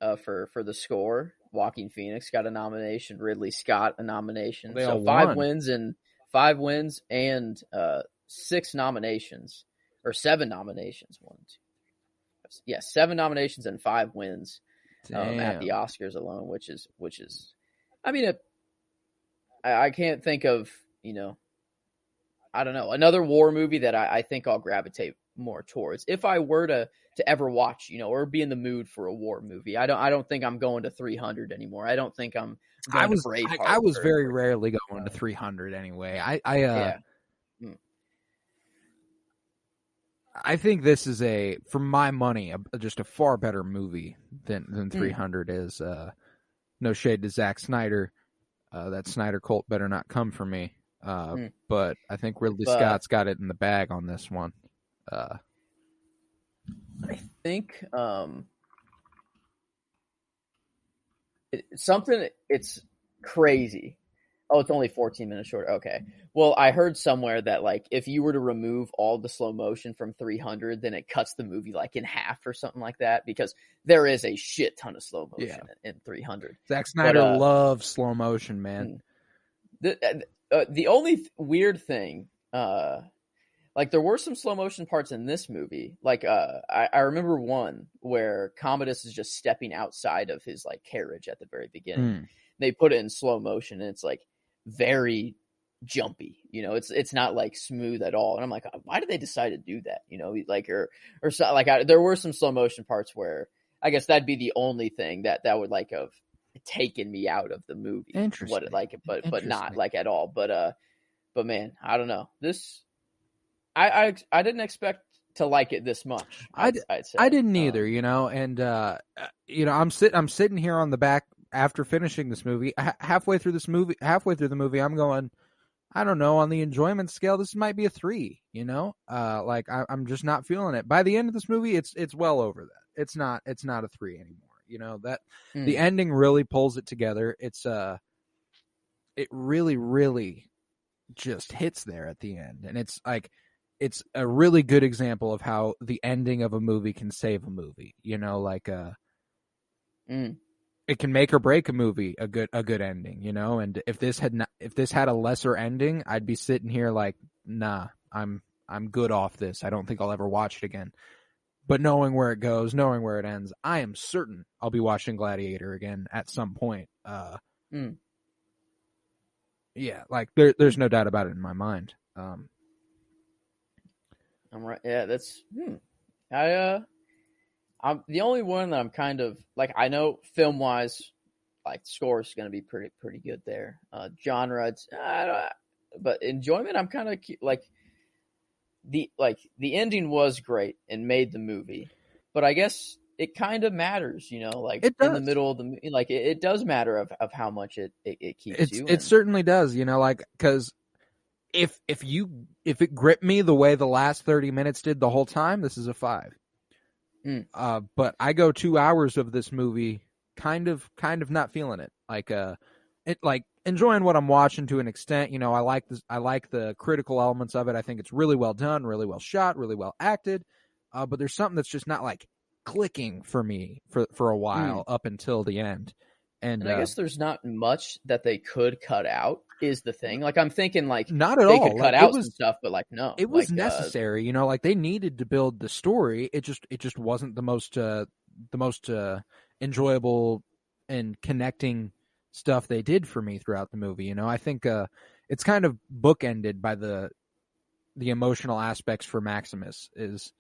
for the score. Joaquin Phoenix got a nomination. Ridley Scott a nomination. They so all 5 wins and 6 nominations or 7 nominations. 7 nominations and 5 wins at the Oscars alone, which is, I mean, I can't think of, you know, I don't know, another war movie that I think I'll gravitate more towards if I were to ever watch, you know, or be in the mood for a war movie. I don't think I'm going to 300 anymore. I don't think I'm going to Braveheart. I was very rarely going to 300 anyway. I think this is for my money, just a far better movie than 300 is. No shade to Zack Snyder. That Snyder cult better not come for me. But I think Ridley Scott's got it in the bag on this one. I think it's crazy. Oh, it's only 14 minutes short. Okay. Well, I heard somewhere that like if you were to remove all the slow motion from 300, then it cuts the movie like in half or something like that, because there is a shit ton of slow motion in 300. Zack Snyder loves slow motion, man. The only weird thing, like there were some slow motion parts in this movie. Like I remember one where Commodus is just stepping outside of his like carriage at the very beginning. They put it in slow motion and it's like very jumpy, you know, it's not like smooth at all. And I'm like, why did they decide to do that? You know, like, or so, like there were some slow motion parts where I guess that'd be the only thing that would like have taken me out of the movie. Interesting. But not like at all. But man, I don't know. This, I didn't expect to like it this much. I'd say. I didn't either, you know, and you know, I'm sitting here on the back after finishing this movie, halfway through the movie, I'm going, I don't know, on the enjoyment scale, this might be a 3, you know, like I'm just not feeling it. By the end of this movie, it's well over that. It's not a 3 anymore. You know, that the ending really pulls it together. It's it really, really just hits there at the end. And it's like, it's a really good example of how the ending of a movie can save a movie, you know, like, it can make or break a movie, a good ending, you know. And if this had a lesser ending, I'd be sitting here like, nah, I'm good off this. I don't think I'll ever watch it again. But knowing where it goes, knowing where it ends, I am certain I'll be watching Gladiator again at some point. Yeah, like there's no doubt about it in my mind. I'm right. Yeah, that's. I'm the only one that I'm kind of like. I know film wise, like score is going to be pretty good there. Genre, but enjoyment, I'm kind of like the ending was great and made the movie. but I guess it kind of matters, like in the middle of the, like it does matter of how much it keeps you. It certainly does, like, because if it gripped me the way the last 30 minutes did the whole time, this is a 5. But I go 2 hours of this movie kind of not feeling it. Like enjoying what I'm watching to an extent. I like this. I like the critical elements of it. I think it's really well done, really well shot, really well acted. But there's something that's just not like clicking for me for a while up until the end. And I guess there's not much that they could cut out is the thing. Like I'm thinking like not at they all. could cut out some stuff, but like no. It was necessary, like they needed to build the story. It just wasn't the most enjoyable and connecting stuff they did for me throughout the movie. I think it's kind of bookended by the emotional aspects for Maximus is,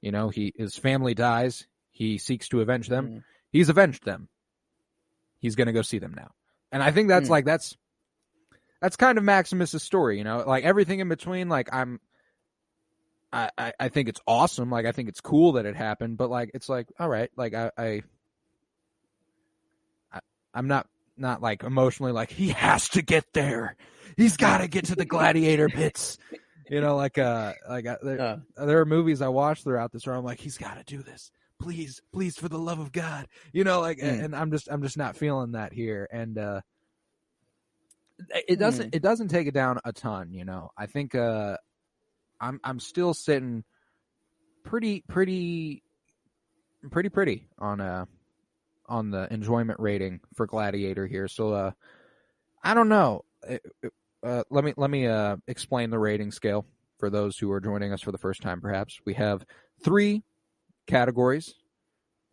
his family dies, he seeks to avenge them. He's avenged them. He's going to go see them now. And I think that's that's kind of Maximus's story, like everything in between. Like I think it's awesome. Like I think it's cool that it happened, but like, it's like, all right, like I'm not like emotionally like he has to get there. He's got to get to the gladiator pits. There are movies I watched throughout this where I'm like, he's got to do this. Please, for the love of God, and I'm just not feeling that here. And it doesn't take it down a ton. I think I'm still sitting pretty on the enjoyment rating for Gladiator here. So I don't know. Let me explain the rating scale for those who are joining us for the first time. Perhaps we have 3 categories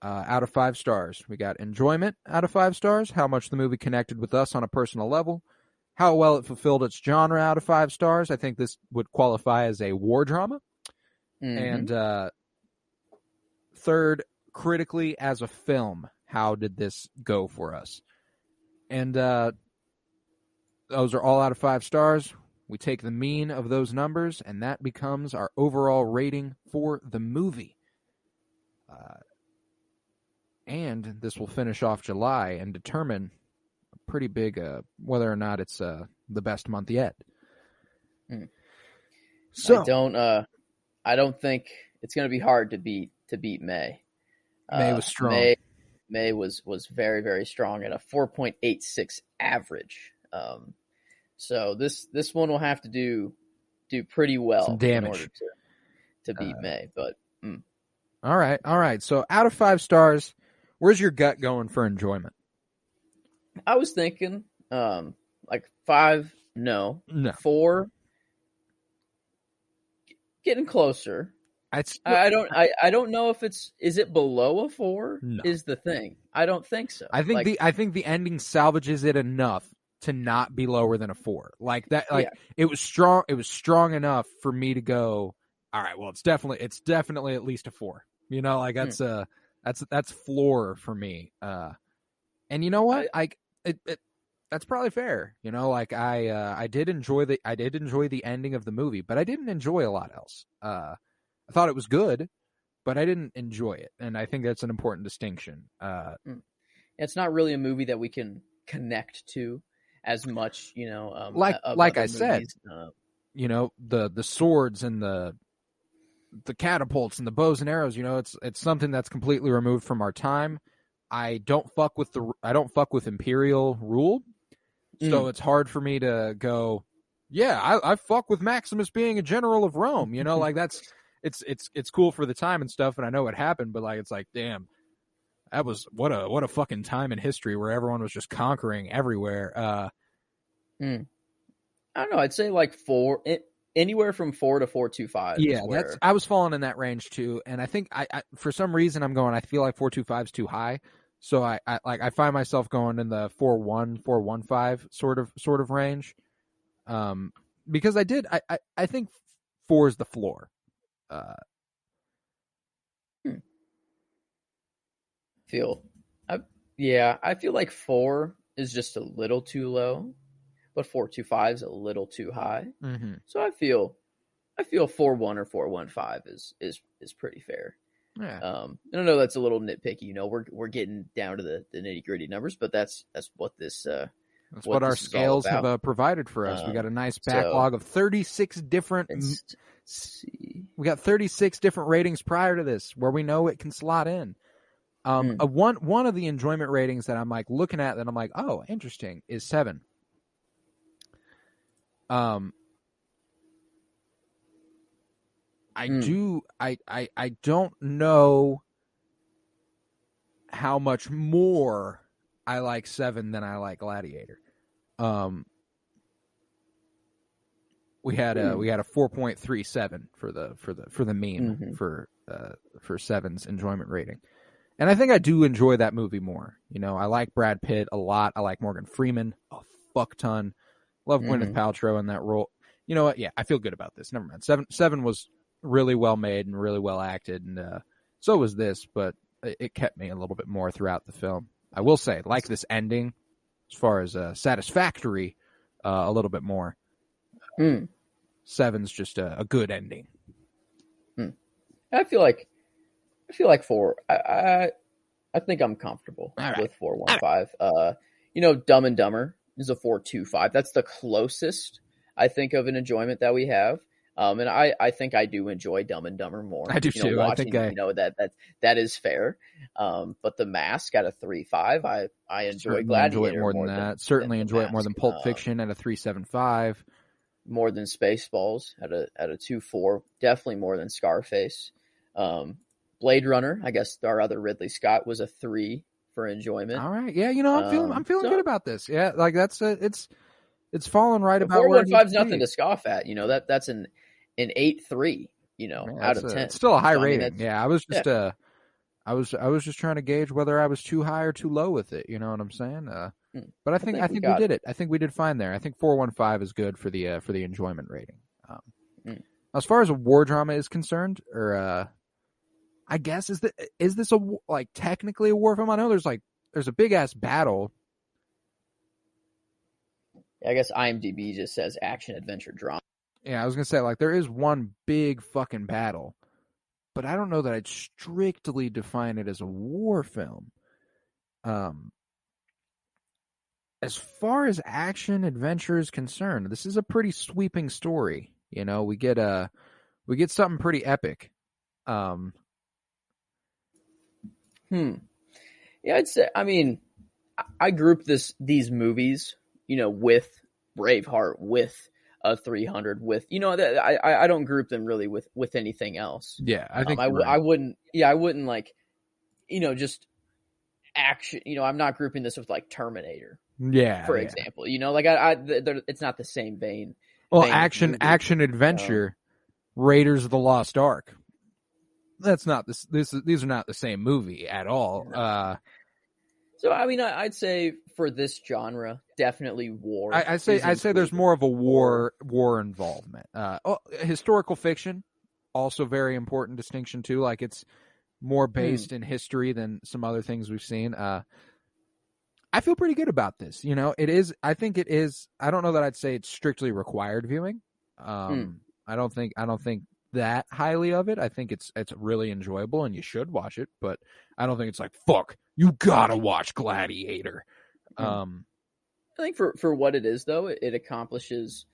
out of 5 stars. We got enjoyment out of 5 stars, how much the movie connected with us on a personal level, how well it fulfilled its genre out of 5 stars. I think this would qualify as a war drama. And third, critically as a film, how did this go for us? And those are all out of 5 stars. We take the mean of those numbers, and that becomes our overall rating for the movie. And this will finish off July and determine a pretty big whether or not it's the best month yet. So I don't think it's going to be hard to beat May. May was strong. May was very, very strong at a 4.86 average. So this one will have to do pretty well some damage in order to beat May. But all right. So out of 5 stars, where's your gut going for enjoyment? I was thinking like 5. No. 4. Getting closer. I don't know if is it below a 4? No. Is the thing. I don't think so. I think the ending salvages it enough to not be lower than a 4. Like that, It was strong. It was strong enough for me to go, all right, well, it's definitely at least a 4. That's floor for me. And you know what? That's probably fair. I did enjoy the ending of the movie, but I didn't enjoy a lot else. I thought it was good, but I didn't enjoy it, and I think that's an important distinction. It's not really a movie that we can connect to as much, like I said, the swords and the catapults and the bows and arrows. It's something that's completely removed from our time. I don't fuck with Imperial rule, so it's hard for me to go. Yeah, I fuck with Maximus being a general of Rome. That's. It's cool for the time and stuff, and I know what happened, but it's like, damn, that was what a fucking time in history where everyone was just conquering everywhere. I don't know. I'd say like 4, anywhere from 4 to 4.25. Yeah, I was falling in that range too, and I think I for some reason I'm going. I feel like 4.25 is too high, so I find myself going in the 4.1, 4.15 sort of range, because I think 4 is the floor. I feel like 4 is just a little too low, but 4.25 is a little too high. So I feel 4.1 or 4.15 is pretty fair. Yeah. I don't know, that's a little nitpicky. You know, we're getting down to the nitty gritty numbers, but that's what this that's what our scales have provided for us. We got a nice backlog of 36 different. Let's see. We got 36 different ratings prior to this, where we know it can slot in. One of the enjoyment ratings that I'm like looking at that I'm like, oh, interesting, is 7. I don't know how much more I like 7 than I like Gladiator. We had a 4.37 for the mean for 7's enjoyment rating. And I think I do enjoy that movie more. You know, I like Brad Pitt a lot. I like Morgan Freeman a fuck ton. Love Gwyneth Paltrow in that role. You know what? Yeah, I feel good about this. Never mind. 7 was really well made and really well acted, and so was this, but it kept me a little bit more throughout the film. I will say, like this ending, as far as satisfactory, a little bit more. 7's just a good ending. I feel like 4. I think I'm comfortable with 4.15. You know, Dumb and Dumber is a 4.25. That's the closest I think of an enjoyment that we have. And I think I do enjoy Dumb and Dumber more. I do too. Watching, I think that is fair. But The Mask at a 3.5. I enjoy Gladiator enjoy it more than that. Certainly enjoy it more than Pulp Fiction at a 3.75. More than Spaceballs at a 2.4. Definitely more than Scarface. Blade Runner, I guess our other Ridley Scott, was a 3 for enjoyment. All right, yeah, you know, I'm feeling good about this. Yeah, like it's falling right about 4.15 is nothing to scoff at. You know, that's an 8.3. You know, out of 10. It's still a high rating. Yeah, I was just I was just trying to gauge whether I was too high or too low with it. You know what I'm saying? But I think we did it. I think we did fine there. I think 4.15 is good for the enjoyment rating. As far as a war drama is concerned, or I guess is this a technically a war film? I know there's a big ass battle. I guess IMDb just says action adventure drama. Yeah, I was gonna say there is one big fucking battle, but I don't know that I'd strictly define it as a war film. As far as action adventure is concerned, this is a pretty sweeping story. You know, we get something pretty epic. Yeah, I'd say. I mean, I group these movies, you know, with Braveheart, with a 300, with I don't group them really with anything else. Yeah, I think I wouldn't. Yeah, I wouldn't just action. You know, I'm not grouping this with Terminator. Yeah, for example, you know, it's not the same vein. Well, action adventure, Raiders of the Lost Ark. That's not this. These are not the same movie at all. So I mean, I'd say for this genre, definitely war. I'd say there's more of a war involvement. Historical fiction, also very important distinction too. Like it's more based in history than some other things we've seen. I feel pretty good about this. You know, it is. I think it is. I don't know that I'd say it's strictly required viewing. I don't think that highly of it. I think it's really enjoyable and you should watch it, but I don't think it's fuck, you gotta watch Gladiator. I think for what it is though, it accomplishes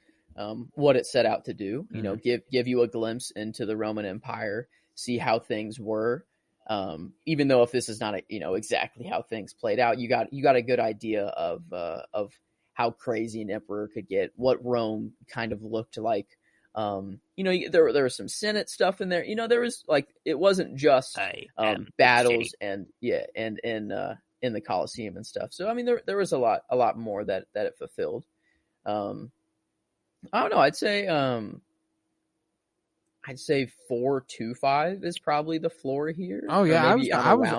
what it set out to do. You know, give you a glimpse into the Roman Empire, see how things were. Even though if this is not exactly how things played out, you got a good idea of how crazy an emperor could get, what Rome kind of looked like. There was some Senate stuff in there. You know, there was it wasn't just battles and in the Colosseum and stuff. So I mean, there was a lot more that it fulfilled. I don't know. I'd say 4.25 is probably the floor here. Oh yeah,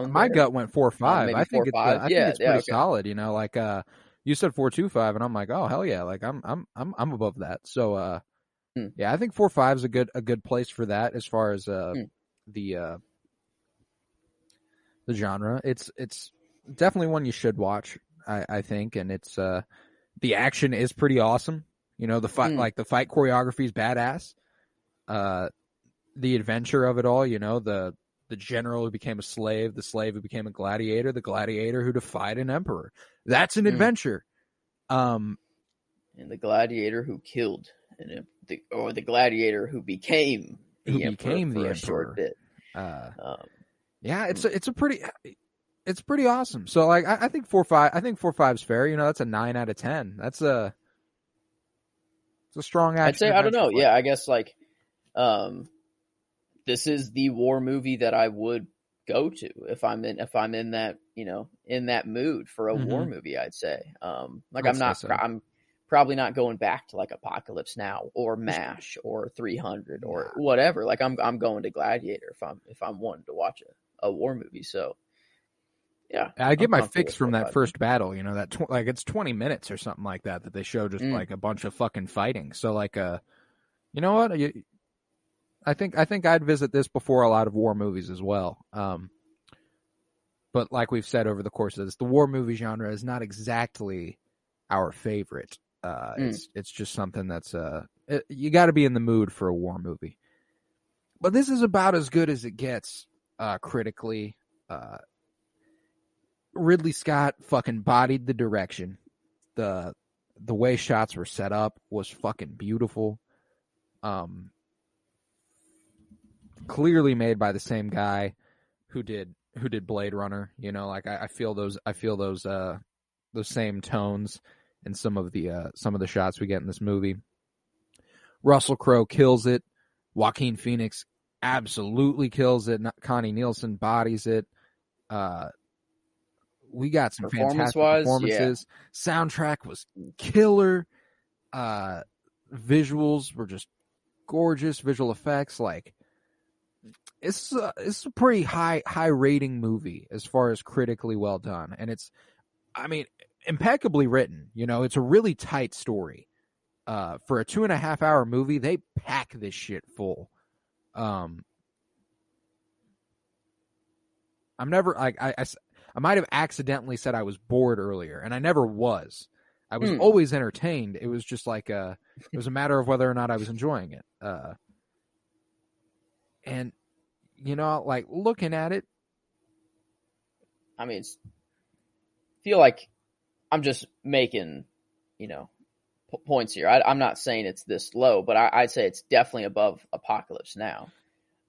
my gut went 4.5. I think it's pretty solid. You know, you said 4.25, and I'm like, oh hell yeah, I'm above that. So yeah, I think 4.5 is a good place for that as far as the genre. It's definitely one you should watch. I think, and it's the action is pretty awesome. You know, the fight the fight choreography is badass. The adventure of it all, you know, the the general who became a slave, the slave who became a gladiator, the gladiator who defied an emperor. That's an adventure. And the gladiator who killed or the gladiator who became the emperor. Short bit. Yeah, it's pretty awesome. So like I think 4.5 is fair. That's a 9 out of 10. It's a strong action. I'd say I don't know. Yeah, I guess like this is the war movie that I would go to if I'm in that in that mood for a war movie. I'd say I'm probably not going back to like Apocalypse Now or MASH or 300 or whatever. Like I'm going to Gladiator if I'm wanting to watch a war movie. So yeah, I get my fix from that first battle. That like it's 20 minutes or something like that they show just like a bunch of fucking fighting. So like you know what? I think I'd visit this before a lot of war movies as well. But like we've said over the course of this, the war movie genre is not exactly our favorite. It's just something that's you got to be in the mood for a war movie. But this is about as good as it gets critically. Ridley Scott fucking bodied the direction. The way shots were set up was fucking beautiful. Clearly made by the same guy who did Blade Runner. Like I feel those same tones in some of the shots we get in this movie. Russell Crowe kills it. Joaquin Phoenix absolutely kills it. Connie Nielsen bodies it. We got some fantastic performances. Yeah. Soundtrack was killer. Visuals were just gorgeous. Visual effects, like it's a pretty high rating movie as far as critically well done, and it's impeccably written. It's a really tight story. For a 2.5 hour movie, they pack this shit full. I'm never I might have accidentally said I was bored earlier, and I never was. I was always entertained. It was just like it was a matter of whether or not I was enjoying it. And like looking at it, feel like I'm just making points here. I'm not saying it's this low, but I'd say it's definitely above Apocalypse Now.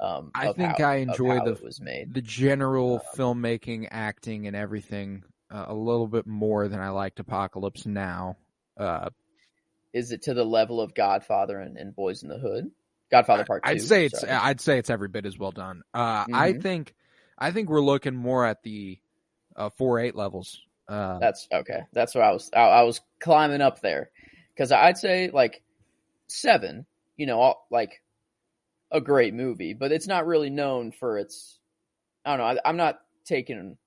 I think I enjoy the general filmmaking, acting, and everything a little bit more than I liked Apocalypse Now. Is it to the level of Godfather and Boys in the Hood? Godfather Part 2. I'd say it's every bit as well done. I think we're looking more at the 4.8 levels. That's okay. That's what I was climbing up there, because I'd say like 7. Like a great movie, but it's not really known for its. I don't know. I'm not taking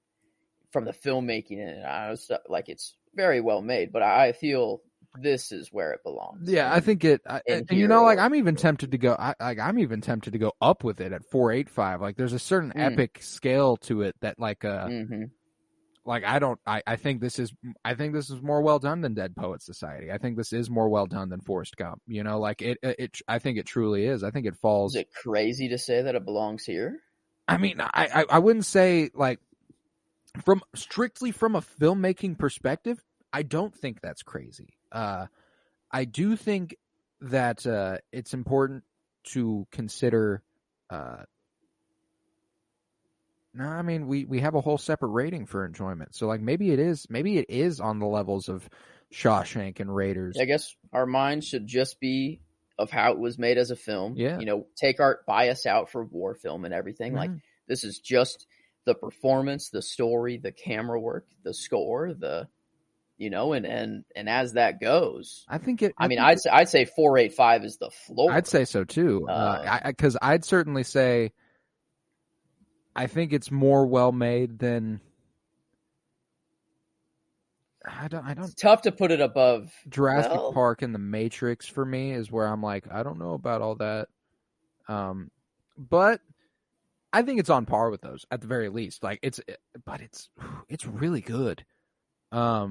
from the filmmaking in it. I was like, it's very well made, but I feel this is where it belongs. Yeah, I think it. I'm even tempted to go. I'm even tempted to go up with it at 4.85. Like, there's a certain epic scale to it that, like, like I think this is more well done than Dead Poets Society. I think this is more well done than Forrest Gump. Like I think it truly is. I think it falls. Is it crazy to say that it belongs here? I wouldn't say, like, strictly from a filmmaking perspective, I don't think that's crazy. I do think that it's important to consider. We have a whole separate rating for enjoyment. So, like, maybe it is on the levels of Shawshank and Raiders. I guess our mind should just be of how it was made as a film. Yeah. Take our bias out for war film and everything. Like, this is just the performance, the story, the camera work, the score, and as that goes, I think it. I'd say 4.85 is the floor. I'd say so too. Because I'd certainly say, I think it's more well made than. I don't. It's tough to put it above Jurassic Park and The Matrix for me is where I'm like, I don't know about all that. But I think it's on par with those at the very least. Like, it's really good. I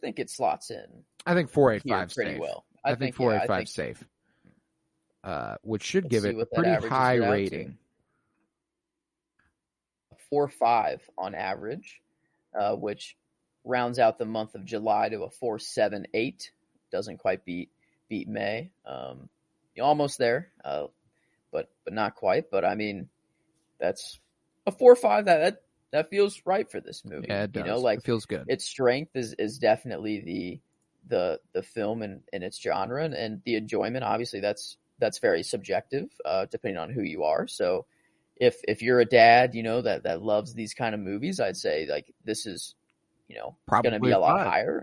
think it slots in. I think 4.85 pretty safe. well. I think 4.85 safe. Which should give it a pretty high rating. 4.5 on average, which rounds out the month of July to a 4.78. Doesn't quite beat May. Almost there, but not quite. But I mean, that's a 4.5 that feels right for this movie. Yeah, it does. Like it feels good. Its strength is definitely the film and its genre, and the enjoyment. Obviously, that's very subjective, depending on who you are. So if you're a dad, that loves these kind of movies, I'd say like this is, going to be a lot higher,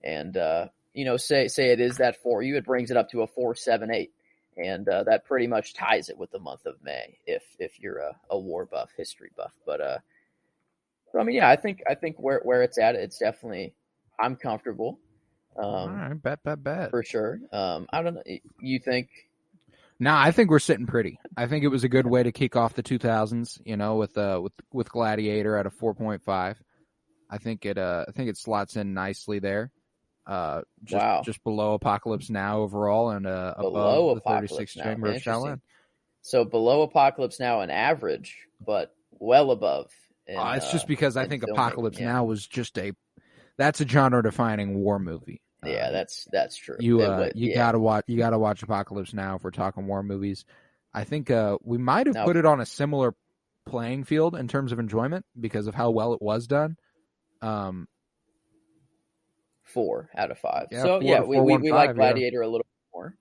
and say it is that for you, it brings it up to a 4.78, and that pretty much ties it with the month of May if you're a war buff, history buff. But I mean, yeah, I think where it's at, it's definitely, I'm comfortable. All right, bet for sure. I don't know. You think? No, I think we're sitting pretty. I think it was a good way to kick off the 2000s. With Gladiator at a 4.5. I think it slots in nicely there. Just below Apocalypse Now overall, and above the 36 Chamber of Shaolin. So below Apocalypse Now in average, but well above. It's just because I think Apocalypse Now was that's a genre-defining war movie. Yeah, that's true. You gotta watch Apocalypse Now if we're talking war movies. I think we might have put it on a similar playing field in terms of enjoyment because of how well it was done. 4 out of 5. Yeah, so 4, we like Gladiator a little more,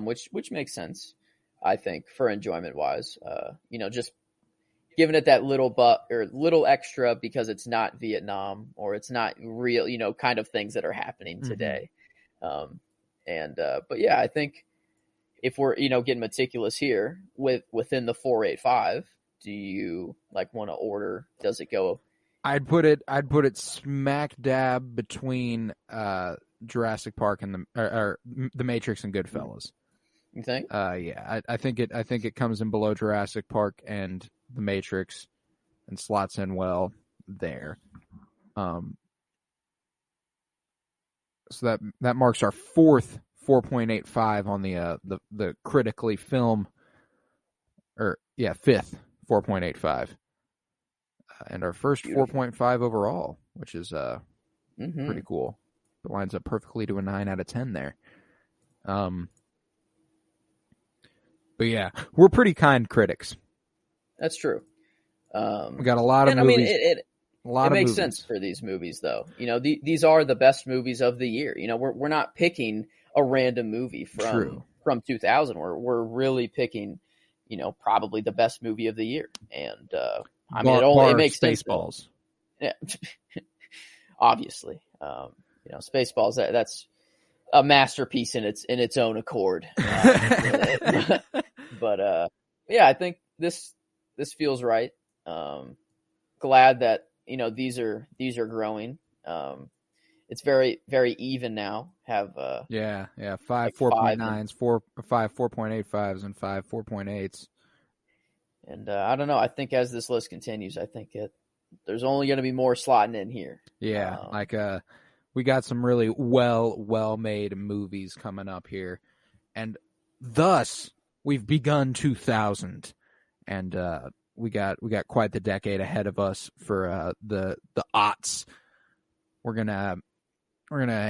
which makes sense, I think, for enjoyment wise. Just giving it that little extra because it's not Vietnam or it's not real, kind of things that are happening today. But yeah, I think if we're getting meticulous here within the 4.85, do you want to order? Does it go? I'd put it smack dab between Jurassic Park and the Matrix and Goodfellas. You think? Yeah, I think it comes in below Jurassic Park and the Matrix, and slots in well there. So that marks our fourth 4.85 on the critically film, fifth 4.85. And our first 4.5 overall, which is pretty cool. It lines up perfectly to a 9 out of 10 there. But yeah, we're pretty kind critics. That's true. We got a lot of movies. It makes sense for these movies, though. These are the best movies of the year. We're not picking a random movie from 2000. We're really picking, probably the best movie of the year. And I mean, it makes sense. Spaceballs. Yeah, obviously. Spaceballs. That's a masterpiece in its own accord. But yeah, I think this feels right. Glad that these are growing. It's very, very even now. Have 5 4.9s, 5 4.85s, and 5 4.8s. And I don't know. I think as this list continues, I think there's only going to be more slotting in here. Yeah, we got some really well made movies coming up here, and thus we've begun 2000, and we got quite the decade ahead of us for the aughts. We're gonna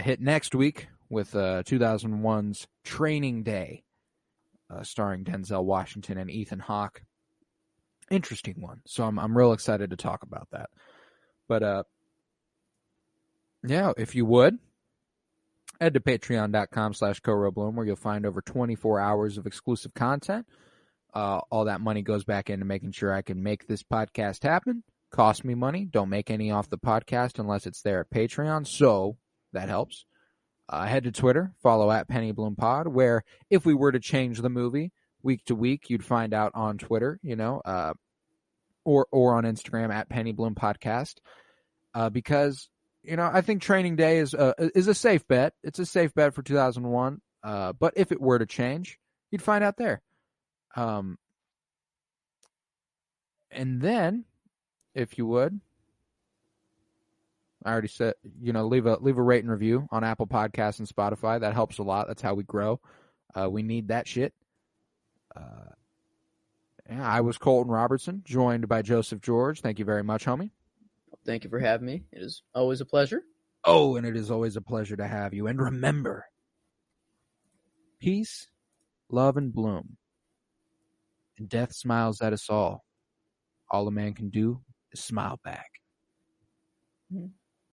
hit next week with 2001's Training Day, starring Denzel Washington and Ethan Hawke. Interesting one. So I'm real excited to talk about that. But yeah, if you would, head to patreon.com/CoRoBloom, where you'll find over 24 hours of exclusive content. All that money goes back into making sure I can make this podcast happen. Cost me money. Don't make any off the podcast unless it's there at Patreon. So that helps. Head to Twitter, follow @PennyBloomPod, where if we were to change the movie week to week, you'd find out on Twitter, or on Instagram @PennyBloomPodcast, because I think Training Day is a safe bet. It's a safe bet for 2001. But if it were to change, you'd find out there. And then, if you would, I already said, leave a rate and review on Apple Podcasts and Spotify. That helps a lot. That's how we grow. We need that shit. I was Colton Robertson, joined by Joseph George. Thank you very much, homie. Thank you for having me. It is always a pleasure. Oh, and it is always a pleasure to have you. And remember, peace, love, and bloom. And death smiles at us all. All a man can do is smile back. Mm-hmm.